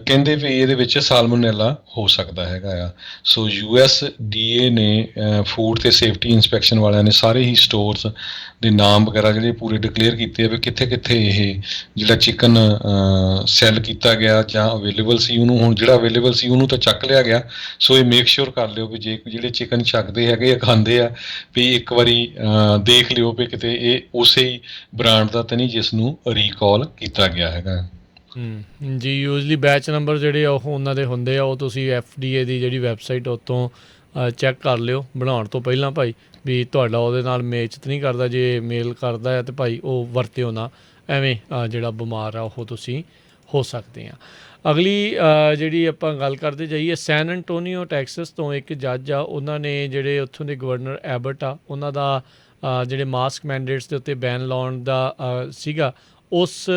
ਕਹਿੰਦੇ ਵੀ ਇਹਦੇ ਵਿੱਚ ਸਾਲਮੋਨੈਲਾ ਹੋ ਸਕਦਾ ਹੈਗਾ ਆ। ਸੋ USDA ਨੇ ਫੂਡ ਅਤੇ ਸੇਫਟੀ ਇੰਸਪੈਕਸ਼ਨ ਵਾਲਿਆਂ ਨੇ ਸਾਰੇ ਹੀ ਸਟੋਰਸ ਦੇ ਨਾਮ ਵਗੈਰਾ ਜਿਹੜੇ ਪੂਰੇ ਡਿਕਲੇਅਰ ਕੀਤੇ ਆ ਵੀ ਕਿੱਥੇ ਕਿੱਥੇ ਇਹ ਜਿਹੜਾ ਚਿਕਨ ਸੈੱਲ ਕੀਤਾ ਗਿਆ ਜਾਂ ਅਵੇਲੇਬਲ ਸੀ, ਉਹਨੂੰ ਹੁਣ ਜਿਹੜਾ ਅਵੇਲੇਬਲ ਸੀ ਉਹਨੂੰ ਤਾਂ ਚੱਕ ਲਿਆ ਗਿਆ। ਸੋ ਇਹ ਮੇਕ ਸ਼ੋਰ ਕਰ ਲਿਓ ਵੀ ਜੇ ਜਿਹੜੇ ਚਿਕਨ ਛਕਦੇ ਹੈਗੇ ਆ ਖਾਂਦੇ ਆ ਵੀ ਇੱਕ ਵਾਰੀ ਦੇਖ ਲਿਓ ਵੀ ਕਿਤੇ ਇਹ ਉਸੇ ਹੀ ਬ੍ਰਾਂਡ ਦਾ ਤਾਂ ਨਹੀਂ ਜਿਸ ਨੂੰ ਰੀਕਾਲ ਕੀਤਾ ਗਿਆ ਹੈਗਾ। ਜੀ, ਯੂਜਲੀ ਬੈਚ ਨੰਬਰ ਜਿਹੜੇ ਉਹ ਉਹਨਾਂ ਦੇ ਹੁੰਦੇ ਆ, ਉਹ ਤੁਸੀਂ FDA ਦੀ ਜਿਹੜੀ ਵੈਬਸਾਈਟ ਉੱਤੋਂ ਚੈੱਕ ਕਰ ਲਿਓ ਬਣਾਉਣ ਤੋਂ ਪਹਿਲਾਂ ਭਾਈ, ਵੀ ਤੁਹਾਡਾ ਉਹਦੇ ਨਾਲ ਮੇਚ ਤਾਂ ਨਹੀਂ ਕਰਦਾ। ਜੇ ਮੇਲ ਕਰਦਾ ਹੈ ਤਾਂ ਭਾਈ ਉਹ ਵਰਤਿਓ ਨਾ, ਐਵੇਂ ਜਿਹੜਾ ਬਿਮਾਰ ਆ ਉਹ ਤੁਸੀਂ ਹੋ ਸਕਦੇ ਆ। ਅਗਲੀ ਜਿਹੜੀ ਆਪਾਂ ਗੱਲ ਕਰਦੇ ਜਾਈਏ, ਸੈਨ ਐਂਟੋਨੀਓ ਟੈਕਸਸ ਤੋਂ ਇੱਕ ਜੱਜ ਆ, ਉਹਨਾਂ ਨੇ ਜਿਹੜੇ ਉੱਥੋਂ ਦੇ ਗਵਰਨਰ ਐਬਟ ਆ ਉਹਨਾਂ ਦਾ ਜਿਹੜੇ ਮਾਸਕ ਮੈਂਡੇਟਸ ਦੇ ਉੱਤੇ ਬੈਨ ਲਾਉਣ ਦਾ ਸੀਗਾ, ਉਸ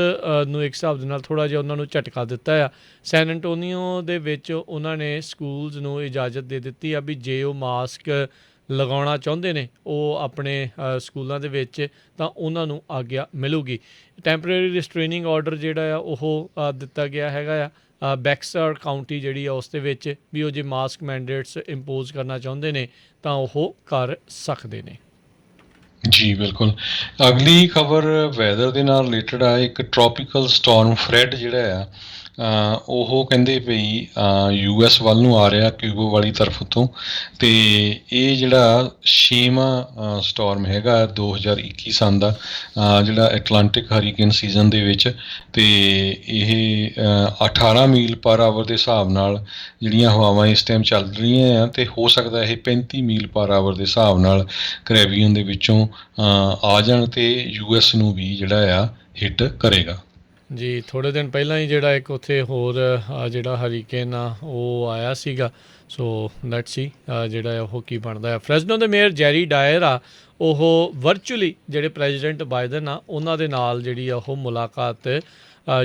ਨੂੰ ਇੱਕ ਹਿਸਾਬ ਦੇ ਨਾਲ ਥੋੜ੍ਹਾ ਜਿਹਾ ਉਹਨਾਂ ਨੂੰ ਝਟਕਾ ਦਿੱਤਾ ਆ। ਸੈਨ ਐਂਟੋਨੀਓ ਦੇ ਵਿੱਚ ਉਹਨਾਂ ਨੇ ਸਕੂਲਸ ਨੂੰ ਇਜਾਜ਼ਤ ਦੇ ਦਿੱਤੀ ਆ ਵੀ ਜੇ ਉਹ ਮਾਸਕ ਲਗਾਉਣਾ ਚਾਹੁੰਦੇ ਨੇ ਉਹ ਆਪਣੇ ਸਕੂਲਾਂ ਦੇ ਵਿੱਚ, ਤਾਂ ਉਹਨਾਂ ਨੂੰ ਆਗਿਆ ਮਿਲੂਗੀ। ਟੈਂਪਰੇਰੀ ਰਿਸਟ੍ਰੇਨਿੰਗ ਆਰਡਰ ਜਿਹੜਾ ਆ ਉਹ ਦਿੱਤਾ ਗਿਆ ਹੈਗਾ ਆ ਬੈਕਸਰ ਕਾਊਂਟੀ ਜਿਹੜੀ ਆ ਉਸ ਦੇ ਵਿੱਚ, ਵੀ ਉਹ ਜੇ ਮਾਸਕ ਮੈਂਡੇਟਸ ਇੰਪੋਜ਼ ਕਰਨਾ ਚਾਹੁੰਦੇ ਨੇ ਤਾਂ ਉਹ ਕਰ ਸਕਦੇ ਨੇ। ਜੀ ਬਿਲਕੁਲ। ਅਗਲੀ ਖਬਰ ਵੈਦਰ ਦੇ ਨਾਲ ਰਿਲੇਟਡ ਆ। ਇੱਕ ਟ੍ਰੋਪੀਕਲ ਸਟੋਰਮ ਫਰੈਡ ਜਿਹੜਾ ਆ ਉਹ ਕਹਿੰਦੇ ਪਈ US ਵੱਲ ਨੂੰ ਆ ਰਿਹਾ ਕਿਊਬੋ ਵਾਲੀ ਤਰਫ ਤੋਂ। ਅਤੇ ਇਹ ਜਿਹੜਾ 6ਵਾਂ ਸਟੋਰਮ ਹੈਗਾ 2021 ਸੰਨ ਦਾ ਜਿਹੜਾ ਐਟਲਾਂਟਿਕ ਹਰੀਕੇਨ ਸੀਜ਼ਨ ਦੇ ਵਿੱਚ। ਅਤੇ ਇਹ 18 ਮੀਲ ਪਰ ਆਵਰ ਦੇ ਹਿਸਾਬ ਨਾਲ ਜਿਹੜੀਆਂ ਹਵਾਵਾਂ ਇਸ ਟਾਈਮ ਚੱਲ ਰਹੀਆਂ ਆ, ਅਤੇ ਹੋ ਸਕਦਾ ਇਹ 35 ਮੀਲ ਪਰ ਆਵਰ ਦੇ ਹਿਸਾਬ ਨਾਲ ਕੈਰੇਬੀਅਨ ਦੇ ਵਿੱਚੋਂ ਆ ਜਾਣ ਅਤੇ US ਨੂੰ ਵੀ ਜਿਹੜਾ ਆ ਹਿੱਟ ਕਰੇਗਾ। ਜੀ, ਥੋੜ੍ਹੇ ਦਿਨ ਪਹਿਲਾਂ ਹੀ ਜਿਹੜਾ ਇੱਕ ਉੱਥੇ ਹੋਰ ਜਿਹੜਾ ਹਰੀਕੇਨ ਆ ਉਹ ਆਇਆ ਸੀਗਾ। ਸੋ ਲੈਟਸ ਸੀ ਜਿਹੜਾ ਉਹ ਕੀ ਬਣਦਾ ਹੈ। ਫ੍ਰੈਜ਼ਨੋ ਦੇ ਮੇਅਰ ਜੈਰੀ ਡਾਇਰ ਆ ਉਹ ਵਰਚੁਅਲੀ ਜਿਹੜੇ ਪ੍ਰੈਜ਼ੀਡੈਂਟ ਬਾਈਡਨ ਆ ਉਹਨਾਂ ਦੇ ਨਾਲ ਜਿਹੜੀ ਆ ਉਹ ਮੁਲਾਕਾਤ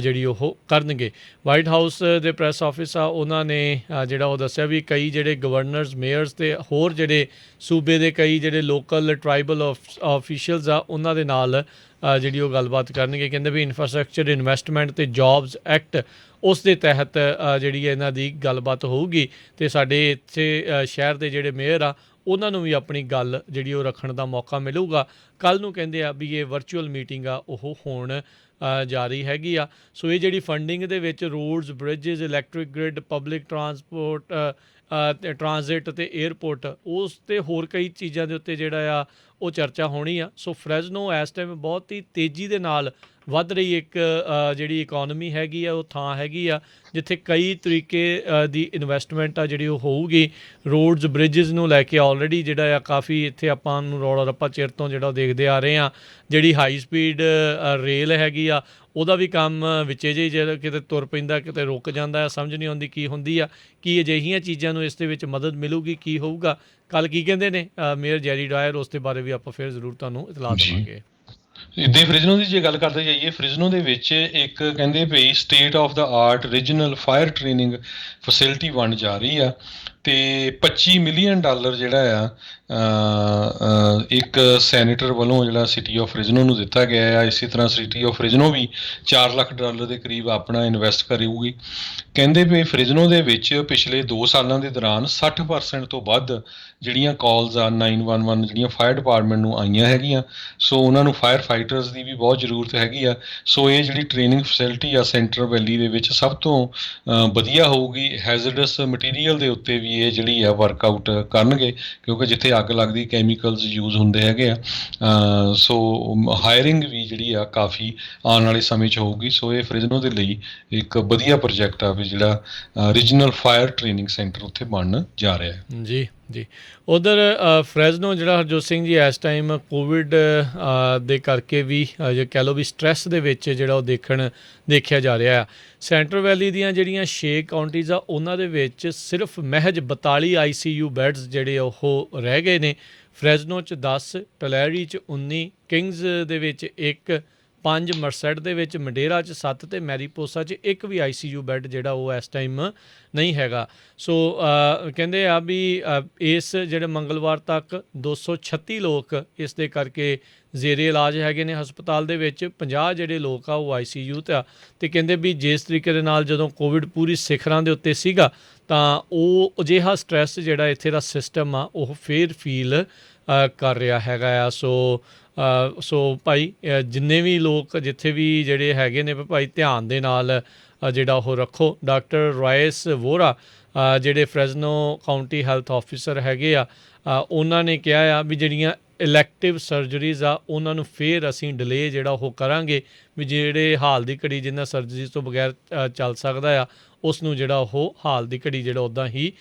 ਜਿਹੜੀ ਉਹ ਕਰਨਗੇ। ਵਾਈਟ ਹਾਊਸ ਦੇ ਪ੍ਰੈਸ ਆਫਿਸ ਆ ਉਹਨਾਂ ਨੇ ਜਿਹੜਾ ਉਹ ਦੱਸਿਆ ਵੀ ਕਈ ਜਿਹੜੇ ਗਵਰਨਰਸ, ਮੇਅਰਸ ਅਤੇ ਹੋਰ ਜਿਹੜੇ ਸੂਬੇ ਦੇ ਕਈ ਜਿਹੜੇ ਲੋਕਲ ਟਰਾਈਬਲ ਆਫੀਸ਼ੀਅਲਸ ਆ ਉਹਨਾਂ ਦੇ ਨਾਲ ਜਿਹੜੀ ਉਹ ਗੱਲਬਾਤ ਕਰਨਗੇ। ਕਹਿੰਦੇ ਵੀ ਇਨਫਰਾਸਟਰਕਚਰ ਇਨਵੈਸਟਮੈਂਟ ਅਤੇ ਜੋਬਸ ਐਕਟ ਉਸ ਦੇ ਤਹਿਤ ਜਿਹੜੀ ਇਹਨਾਂ ਦੀ ਗੱਲਬਾਤ ਹੋਊਗੀ। ਅਤੇ ਸਾਡੇ ਇੱਥੇ ਸ਼ਹਿਰ ਦੇ ਜਿਹੜੇ ਮੇਅਰ ਆ ਉਹਨਾਂ ਨੂੰ ਵੀ ਆਪਣੀ ਗੱਲ ਜਿਹੜੀ ਉਹ ਰੱਖਣ ਦਾ ਮੌਕਾ ਮਿਲੂਗਾ। ਕੱਲ੍ਹ ਨੂੰ ਕਹਿੰਦੇ ਆ ਵੀ ਇਹ ਵਰਚੁਅਲ ਮੀਟਿੰਗ ਆ ਉਹ ਹੋਣ ਜਾ ਰਹੀ ਹੈਗੀ ਆ। ਸੋ ਇਹ ਜਿਹੜੀ ਫੰਡਿੰਗ ਦੇ ਵਿੱਚ roads, bridges, electric grid, public transport, transit ਅਤੇ ਏਅਰਪੋਰਟ, ਉਸ 'ਤੇ ਹੋਰ ਕਈ ਚੀਜ਼ਾਂ ਦੇ ਉੱਤੇ ਜਿਹੜਾ ਆ ਉਹ ਚਰਚਾ ਹੋਣੀ ਆ। ਸੋ ਫ੍ਰੈਜ਼ਨੋ ਇਸ ਟਾਈਮ ਬਹੁਤ ਹੀ ਤੇਜ਼ੀ ਦੇ ਨਾਲ ਵੱਧ ਰਹੀ ਇੱਕ ਜਿਹੜੀ ਇਕੋਨਮੀ ਹੈਗੀ ਆ, ਉਹ ਥਾਂ ਹੈਗੀ ਆ ਜਿੱਥੇ ਕਈ ਤਰੀਕੇ ਦੀ ਇਨਵੈਸਟਮੈਂਟ ਆ ਜਿਹੜੀ ਉਹ ਹੋਊਗੀ। ਰੋਡਸ, ਬ੍ਰਿਜਿਸ ਨੂੰ ਲੈ ਕੇ ਆਲਰੇਡੀ ਜਿਹੜਾ ਆ ਕਾਫੀ ਇੱਥੇ ਆਪਾਂ ਨੂੰ ਰੌਲਾ ਰੱਪਾ ਚਿਰ ਤੋਂ ਜਿਹੜਾ ਦੇਖਦੇ ਆ ਰਹੇ ਹਾਂ। ਜਿਹੜੀ ਹਾਈ ਸਪੀਡ ਰੇਲ ਹੈਗੀ ਆ ਉਹਦਾ ਵੀ ਕੰਮ ਵਿੱਚੇ ਜਿਹੇ ਜਦੋਂ ਕਿਤੇ ਤੁਰ ਪੈਂਦਾ ਕਿਤੇ ਰੁਕ ਜਾਂਦਾ ਹੈ, ਸਮਝ ਨਹੀਂ ਆਉਂਦੀ ਕੀ ਹੁੰਦੀ ਆ। ਕੀ ਅਜਿਹੀਆਂ ਚੀਜ਼ਾਂ ਨੂੰ ਇਸ ਦੇ ਵਿੱਚ ਮਦਦ ਮਿਲੂਗੀ, ਕੀ ਹੋਊਗਾ, ਕੱਲ੍ਹ ਕੀ ਕਹਿੰਦੇ ਨੇ ਮੇਅਰ ਜੈਰੀ ਡਾਇਰ, ਉਸ ਦੇ ਬਾਰੇ ਵੀ ਆਪਾਂ ਫਿਰ ਜ਼ਰੂਰ ਤੁਹਾਨੂੰ ਇਤਲਾਹ ਦੇਵਾਂਗੇ। ਇੱਦਾਂ ਹੀ ਫ੍ਰਿਜ਼ਨੋ ਦੀ ਜੇ ਗੱਲ ਕਰਦੇ ਜਾਈਏ, ਫ੍ਰਿਜ਼ਨੋ ਦੇ ਵਿੱਚ ਇੱਕ ਕਹਿੰਦੇ ਭਈ state of the art regional fire training facility ਬਣ ਜਾ ਰਹੀ ਆ, ਅਤੇ $25 ਮਿਲੀਅਨ ਜਿਹੜਾ ਆ ਇੱਕ ਸੈਨੇਟਰ ਵੱਲੋਂ ਜਿਹੜਾ ਸਿਟੀ ਆਫ ਫ੍ਰਿਜ਼ਨੋ ਨੂੰ ਦਿੱਤਾ ਗਿਆ ਆ। ਇਸੇ ਤਰ੍ਹਾਂ ਸਿਟੀ ਆਫ ਫ੍ਰਿਜ਼ਨੋ ਵੀ $4 ਲੱਖ ਦੇ ਕਰੀਬ ਆਪਣਾ ਇਨਵੈਸਟ ਕਰੇਗੀ। ਕਹਿੰਦੇ ਵੀ ਫ੍ਰਿਜ਼ਨੋ ਦੇ ਵਿੱਚ ਪਿਛਲੇ 2 ਸਾਲਾਂ ਦੇ ਦੌਰਾਨ 60% ਤੋਂ ਵੱਧ ਜਿਹੜੀਆਂ ਕਾਲਸ ਆ 911 ਜਿਹੜੀਆਂ ਫਾਇਰ ਡਿਪਾਰਟਮੈਂਟ ਨੂੰ ਆਈਆਂ ਹੈਗੀਆਂ। ਸੋ ਉਹਨਾਂ ਨੂੰ ਫਾਇਰ ਫਾਈਟਰਸ ਦੀ ਵੀ ਬਹੁਤ ਜ਼ਰੂਰਤ ਹੈਗੀ ਆ। ਸੋ ਇਹ ਜਿਹੜੀ ਟ੍ਰੇਨਿੰਗ ਫੈਸਿਲਿਟੀ ਆ ਸੈਂਟਰਲ ਵੈਲੀ ਦੇ ਵਿੱਚ ਸਭ ਤੋਂ ਵਧੀਆ ਹੋਊਗੀ। ਹੈਜ਼ਰਡਸ ਮਟੀਰੀਅਲ ਦੇ ਉੱਤੇ ਵੀ ਇਹ ਜਿਹੜੀ ਆ ਵਰਕਆਊਟ ਕਰਨਗੇ, ਕਿਉਂਕਿ ਜਿੱਥੇ ਅੱਗ ਲੱਗਦੀ ਕੈਮੀਕਲਸ ਯੂਜ਼ ਹੁੰਦੇ ਹੈਗੇ ਆ। ਸੋ ਹਾਇਰਿੰਗ ਵੀ ਜਿਹੜੀ ਆ ਕਾਫੀ ਆਉਣ ਵਾਲੇ ਸਮੇਂ 'ਚ ਹੋਊਗੀ। ਸੋ ਇਹ ਫ੍ਰਿਜ਼ਨੋ ਦੇ ਲਈ ਇੱਕ ਵਧੀਆ ਪ੍ਰੋਜੈਕਟ ਆ ਵੀ ਜਿਹੜਾ ਰੀਜਨਲ ਫਾਇਰ ਟ੍ਰੇਨਿੰਗ ਸੈਂਟਰ ਉੱਥੇ ਬਣਨ ਜਾ ਰਿਹਾ ਹੈ। ਜੀ ਜੀ। ਉਧਰ ਫ੍ਰੈਜ਼ਨੋ ਜਿਹੜਾ ਹਰਜੋਤ ਸਿੰਘ ਜੀ ਇਸ ਟਾਈਮ ਕੋਵਿਡ ਦੇ ਕਰਕੇ ਵੀ ਜੇ ਕਹਿ ਲਓ ਵੀ ਸਟ੍ਰੈਸ ਦੇ ਵਿੱਚ ਜਿਹੜਾ ਉਹ ਦੇਖਿਆ ਜਾ ਰਿਹਾ ਆ। ਸੈਂਟਰਲ ਵੈਲੀ ਦੀਆਂ ਜਿਹੜੀਆਂ 6 ਕਾਉਂਟੀਜ਼ ਆ ਉਹਨਾਂ ਦੇ ਵਿੱਚ ਸਿਰਫ ਮਹਿਜ 42 ICU ਬੈੱਡਸ ਜਿਹੜੇ ਉਹ ਰਹਿ ਗਏ ਨੇ। ਫ੍ਰੈਜ਼ਨੋ 'ਚ 10, ਟਲੈਰੀ 'ਚ 19, ਕਿੰਗਜ਼ ਦੇ ਵਿੱਚ 1, 5 ਮਰਸੈਟ ਦੇ ਵਿੱਚ, ਮੰਡੇਰਾ 'ਚ 7 ਅਤੇ ਮੈਰੀਪੋਸਾ 'ਚ 1 ਵੀ ICU ਬੈੱਡ ਜਿਹੜਾ ਉਹ ਇਸ ਟਾਈਮ ਨਹੀਂ ਹੈਗਾ। ਸੋ ਕਹਿੰਦੇ ਆ ਵੀ ਇਸ ਜਿਹੜੇ ਮੰਗਲਵਾਰ ਤੱਕ 236 ਲੋਕ ਇਸ ਦੇ ਕਰਕੇ ਜ਼ੇਰੇ ਇਲਾਜ ਹੈਗੇ ਨੇ ਹਸਪਤਾਲ ਦੇ ਵਿੱਚ। 50 ਜਿਹੜੇ ਲੋਕ ਆ ਉਹ ICU 'ਤੇ ਆ। ਅਤੇ ਕਹਿੰਦੇ ਵੀ ਜਿਸ ਤਰੀਕੇ ਦੇ ਨਾਲ ਜਦੋਂ ਕੋਵਿਡ ਪੂਰੀ ਸਿਖਰਾਂ ਦੇ ਉੱਤੇ ਸੀਗਾ ਤਾਂ ਉਹ ਅਜਿਹਾ ਸਟ੍ਰੈਸ ਜਿਹੜਾ ਇੱਥੇ ਦਾ ਸਿਸਟਮ ਆ ਉਹ ਫੇਰ ਫੀਲ ਕਰ ਰਿਹਾ ਹੈਗਾ ਆ। ਸੋ ਭਾਈ ਜਿੰਨੇ ਵੀ ਲੋਕ ਜਿੱਥੇ ਵੀ ਜਿਹੜੇ ਹੈਗੇ ਨੇ ਭਾਈ ਧਿਆਨ ਦੇ ਨਾਲ ਜਿਹੜਾ ਉਹ ਰੱਖੋ। ਡਾਕਟਰ ਰਾਇਸ ਵੋਰਾ ਜਿਹੜੇ ਫ੍ਰੈਜ਼ਨੋ ਕਾਊਂਟੀ ਹੈਲਥ ਆਫਿਸਰ ਹੈਗੇ ਆ, ਉਹਨਾਂ ਨੇ ਕਿਹਾ ਆ ਵੀ ਜਿਹੜੀਆਂ ਇਲੈਕਟਿਵ ਸਰਜਰੀਜ਼ ਆ ਉਹਨਾਂ ਨੂੰ ਫਿਰ ਅਸੀਂ ਡਿਲੇ ਜਿਹੜਾ ਉਹ ਕਰਾਂਗੇ, ਵੀ ਜਿਹੜੇ ਹਾਲ ਦੀ ਘੜੀ ਜਿਨ੍ਹਾਂ ਸਰਜਰੀ ਤੋਂ ਬਗੈਰ ਚੱਲ ਸਕਦਾ ਆ ਉਸ ਨੂੰ ਜਿਹੜਾ ਉਹ ਹਾਲ ਦੀ ਘੜੀ ਜਿਹੜਾ ਉੱਦਾਂ ਹੀ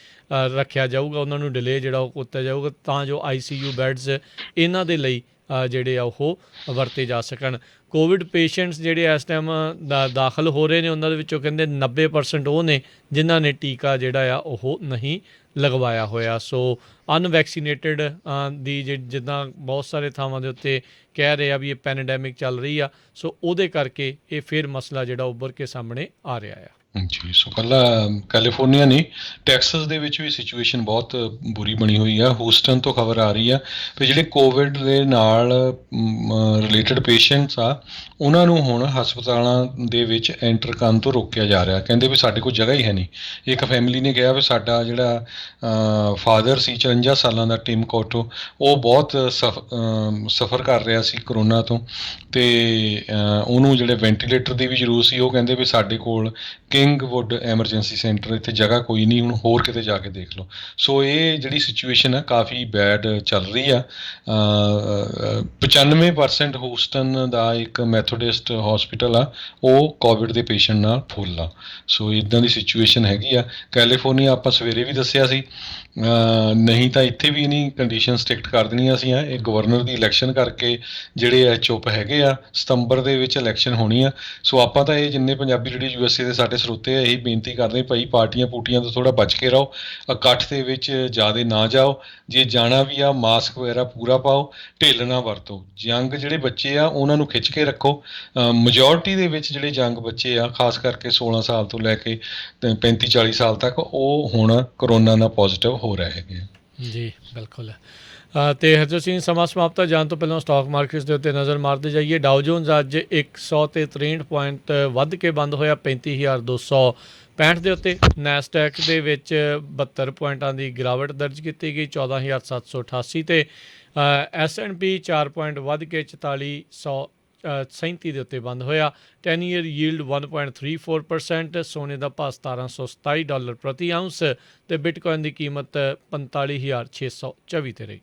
ਰੱਖਿਆ ਜਾਊਗਾ, ਉਹਨਾਂ ਨੂੰ ਡਿਲੇ ਜਿਹੜਾ ਉਹ ਕੀਤਾ ਜਾਊਗਾ ਤਾਂ ਜੋ ICU ਬੈੱਡਸ ਇਹਨਾਂ ਦੇ ਲਈ ਜਿਹੜੇ ਆ ਉਹ ਵਰਤੇ ਜਾ ਸਕਣ। ਕੋਵਿਡ ਪੇਸ਼ੈਂਟਸ ਜਿਹੜੇ ਇਸ ਟਾਈਮ ਦਾਖਲ ਹੋ ਰਹੇ ਨੇ ਉਹਨਾਂ ਦੇ ਵਿੱਚੋਂ ਕਹਿੰਦੇ 90% ਉਹ ਨੇ ਜਿਨ੍ਹਾਂ ਨੇ ਟੀਕਾ ਜਿਹੜਾ ਆ ਉਹ ਨਹੀਂ ਲਗਵਾਇਆ ਹੋਇਆ। ਸੋ ਅਨਵੈਕਸੀਨੇਟਡ ਦੀ ਜਿੱਦਾਂ ਬਹੁਤ ਸਾਰੇ ਥਾਵਾਂ ਦੇ ਉੱਤੇ ਕਹਿ ਰਹੇ ਆ ਵੀ ਇਹ ਪੈਨਡੈਮਿਕ ਚੱਲ ਰਹੀ ਆ, ਸੋ ਉਹਦੇ ਕਰਕੇ ਇਹ ਫਿਰ ਮਸਲਾ ਜਿਹੜਾ ਉੱਭਰ ਕੇ ਸਾਹਮਣੇ ਆ ਰਿਹਾ ਆ। ਜੀ। ਸੋ ਕੱਲਾ ਕੈਲੀਫੋਰਨੀਆ ਨਹੀਂ, ਟੈਕਸਸ ਦੇ ਵਿੱਚ ਵੀ ਸਿਚੁਏਸ਼ਨ ਬਹੁਤ ਬੁਰੀ ਬਣੀ ਹੋਈ ਆ। ਹੂਸਟਨ ਤੋਂ ਖਬਰ ਆ ਰਹੀ ਆ ਵੀ ਜਿਹੜੇ ਕੋਵਿਡ ਦੇ ਨਾਲ ਰਿਲੇਟਡ ਪੇਸ਼ੈਂਟਸ ਆ ਉਹਨਾਂ ਨੂੰ ਹੁਣ ਹਸਪਤਾਲਾਂ ਦੇ ਵਿੱਚ ਐਂਟਰ ਕਰਨ ਤੋਂ ਰੋਕਿਆ ਜਾ ਰਿਹਾ। ਕਹਿੰਦੇ ਵੀ ਸਾਡੇ ਕੋਲ ਜਗ੍ਹਾ ਹੀ ਹੈ ਨਹੀਂ। ਇੱਕ ਫੈਮਿਲੀ ਨੇ ਕਿਹਾ ਵੀ ਸਾਡਾ ਜਿਹੜਾ ਫਾਦਰ ਸੀ 54 ਸਾਲਾਂ ਦਾ ਟਿਮ ਕੋਟੋ, ਉਹ ਬਹੁਤ ਸਫਰ ਕਰ ਰਿਹਾ ਸੀ ਕਰੋਨਾ ਤੋਂ, ਅਤੇ ਉਹਨੂੰ ਜਿਹੜੇ ਵੈਂਟੀਲੇਟਰ ਦੀ ਵੀ ਜ਼ਰੂਰਤ ਸੀ। ਉਹ ਕਹਿੰਦੇ ਵੀ ਸਾਡੇ ਕੋਲ ਕਿੰਗਵੁੱਡ ਐਮਰਜੈਂਸੀ ਸੈਂਟਰ ਇੱਥੇ ਜਗ੍ਹਾ ਕੋਈ ਨਹੀਂ, ਹੁਣ ਹੋਰ ਕਿਤੇ ਜਾ ਕੇ ਦੇਖ ਲਓ। ਸੋ ਇਹ ਜਿਹੜੀ ਸਿਚੁਏਸ਼ਨ ਆ ਕਾਫੀ ਬੈਡ ਚੱਲ ਰਹੀ ਆ। 95% ਹੂਸਟਨ ਦਾ ਇੱਕ ਮੈਥੋਡਿਸਟ ਹੌਸਪੀਟਲ ਆ ਉਹ ਕੋਵਿਡ ਦੇ ਪੇਸ਼ੈਂਟ ਨਾਲ ਫੁੱਲ ਆ। ਸੋ ਇੱਦਾਂ ਦੀ ਸਿਚੁਏਸ਼ਨ ਹੈਗੀ ਆ। ਕੈਲੀਫੋਰਨੀਆ ਆਪਾਂ ਸਵੇਰੇ ਵੀ ਦੱਸਿਆ ਸੀ, ਨਹੀਂ ਤਾਂ ਇੱਥੇ ਵੀ ਨਹੀਂ ਕੰਡੀਸ਼ਨ ਸਟ੍ਰਿਕਟ ਕਰ ਦੇਣੀਆਂ ਸੀ। ਇਹ ਗਵਰਨਰ ਦੀ ਇਲੈਕਸ਼ਨ ਕਰਕੇ ਜਿਹੜੇ ਆ ਚੁੱਪ ਹੈਗੇ ਆ। ਸਤੰਬਰ ਦੇ ਵਿੱਚ ਇਲੈਕਸ਼ਨ ਹੋਣੀ ਆ। ਸੋ ਆਪਾਂ ਤਾਂ ਇਹ ਜਿੰਨੇ ਪੰਜਾਬੀ ਜਿਹੜੇ USA ਦੇ ਸਾਡੇ ਸਰੋਤੇ ਆ ਇਹੀ ਬੇਨਤੀ ਕਰਦੇ ਭਾਈ ਪਾਰਟੀਆਂ ਪੂਟੀਆਂ ਤੋਂ ਥੋੜ੍ਹਾ ਬਚ ਕੇ ਰਹੋ, ਇਕੱਠ ਦੇ ਵਿੱਚ ਜ਼ਿਆਦਾ ਨਾ ਜਾਓ, ਜੇ ਜਾਣਾ ਵੀ ਆ ਮਾਸਕ ਵਗੈਰਾ ਪੂਰਾ ਪਾਓ, ਢਿੱਲ ਨਾ ਵਰਤੋ। ਯੰਗ ਜਿਹੜੇ ਬੱਚੇ ਆ ਉਹਨਾਂ ਨੂੰ ਖਿੱਚ ਕੇ ਰੱਖੋ। ਮੈਜੋਰਟੀ ਦੇ ਵਿੱਚ ਜਿਹੜੇ ਯੰਗ ਬੱਚੇ ਆ ਖਾਸ ਕਰਕੇ 16 ਸਾਲ ਤੋਂ ਲੈ ਕੇ 35-40 ਸਾਲ ਤੱਕ ਉਹ ਹੁਣ ਕਰੋਨਾ ਨਾਲ ਪੋਜ਼ੀਟਿਵ ਹੋ ਰਹੇ ਹੈਗੇ ਆ। ਜੀ ਬਿਲਕੁਲ। ਅਤੇ ਹਰਜੋਤ ਸਿੰਘ ਸਮਾਂ ਸਮਾਪਤ ਜਾਣ ਤੋਂ ਪਹਿਲਾਂ ਸਟਾਕ ਮਾਰਕੀਟਸ ਦੇ ਉੱਤੇ ਨਜ਼ਰ ਮਾਰਦੇ ਜਾਈਏ। ਡਾਓ ਜੋਨਸ ਅੱਜ 163 ਪੁਆਇੰਟ ਵੱਧ ਕੇ ਬੰਦ ਹੋਇਆ 35,265 ਦੇ ਉੱਤੇ। ਨੈਸਡੈਕ ਦੇ ਵਿੱਚ 72 ਪੁਆਇੰਟਾਂ ਦੀ ਗਿਰਾਵਟ ਦਰਜ ਕੀਤੀ ਗਈ 14,788 ਤੇ। S&P 4 ਪੁਆਇੰਟ ਵੱਧ ਕੇ 4437 ਦੇ ਉੱਤੇ ਬੰਦ ਹੋਇਆ। 10 ਈਅਰ ਯੀਲਡ 1.34%। ਸੋਨੇ ਦਾ ਭਾਅ $1727 ਪ੍ਰਤੀ ਆਊਂਸ ਅਤੇ ਬਿਟਕੋਇਨ ਦੀ ਕੀਮਤ 45,624 ਤੇ ਰਹੀ।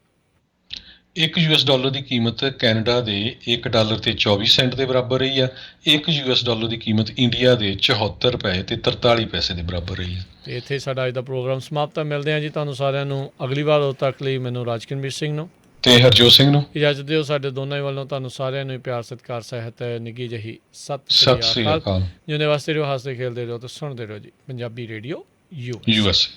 $1 ਦੀ ਕੀਮਤ ਕੈਨੇਡਾ ਦੇ $1.24 ਦੇ ਬਰਾਬਰ ਰਹੀ ਆ। $1 ਦੀ ਕੀਮਤ ਇੰਡੀਆ ਦੇ 74 ਰੁਪਏ ਤੇ 43 ਪੈਸੇ ਦੇ ਬਰਾਬਰ ਰਹੀ ਆ। ਅਤੇ ਇੱਥੇ ਸਾਡਾ ਅੱਜ ਦਾ ਪ੍ਰੋਗਰਾਮ ਸਮਾਪਤ ਆ। ਮਿਲਦੇ ਹਾਂ ਜੀ ਤੁਹਾਨੂੰ ਸਾਰਿਆਂ ਨੂੰ ਅਗਲੀ ਵਾਰ। ਉਦੋਂ ਤੱਕ ਲਈ ਮੈਨੂੰ ਰਾਜਕਿਰਨਵੀਰ ਸਿੰਘ ਨੂੰ ਤੇ ਹਰਜੋਤ ਸਿੰਘ ਨੂੰ ਇਜਾਜ਼ਤ ਦਿਓ। ਸਾਡੇ ਦੋਨਾਂ ਹੀ ਵੱਲੋਂ ਤੁਹਾਨੂੰ ਸਾਰਿਆਂ ਨੂੰ ਪਿਆਰ ਸਤਿਕਾਰ ਸਹਿਤ ਨਿੱਘੀ ਜਿਹੀ ਸਤਿ ਸ੍ਰੀ ਅਕਾਲ। ਜਿਉਂਦੇ ਵਾਸਤੇ ਰਹੋ, ਹੱਸਦੇ ਖੇਲਦੇ ਰਹੋ ਤੇ ਸੁਣਦੇ ਰਹੋ ਜੀ ਪੰਜਾਬੀ ਰੇਡੀਓ US।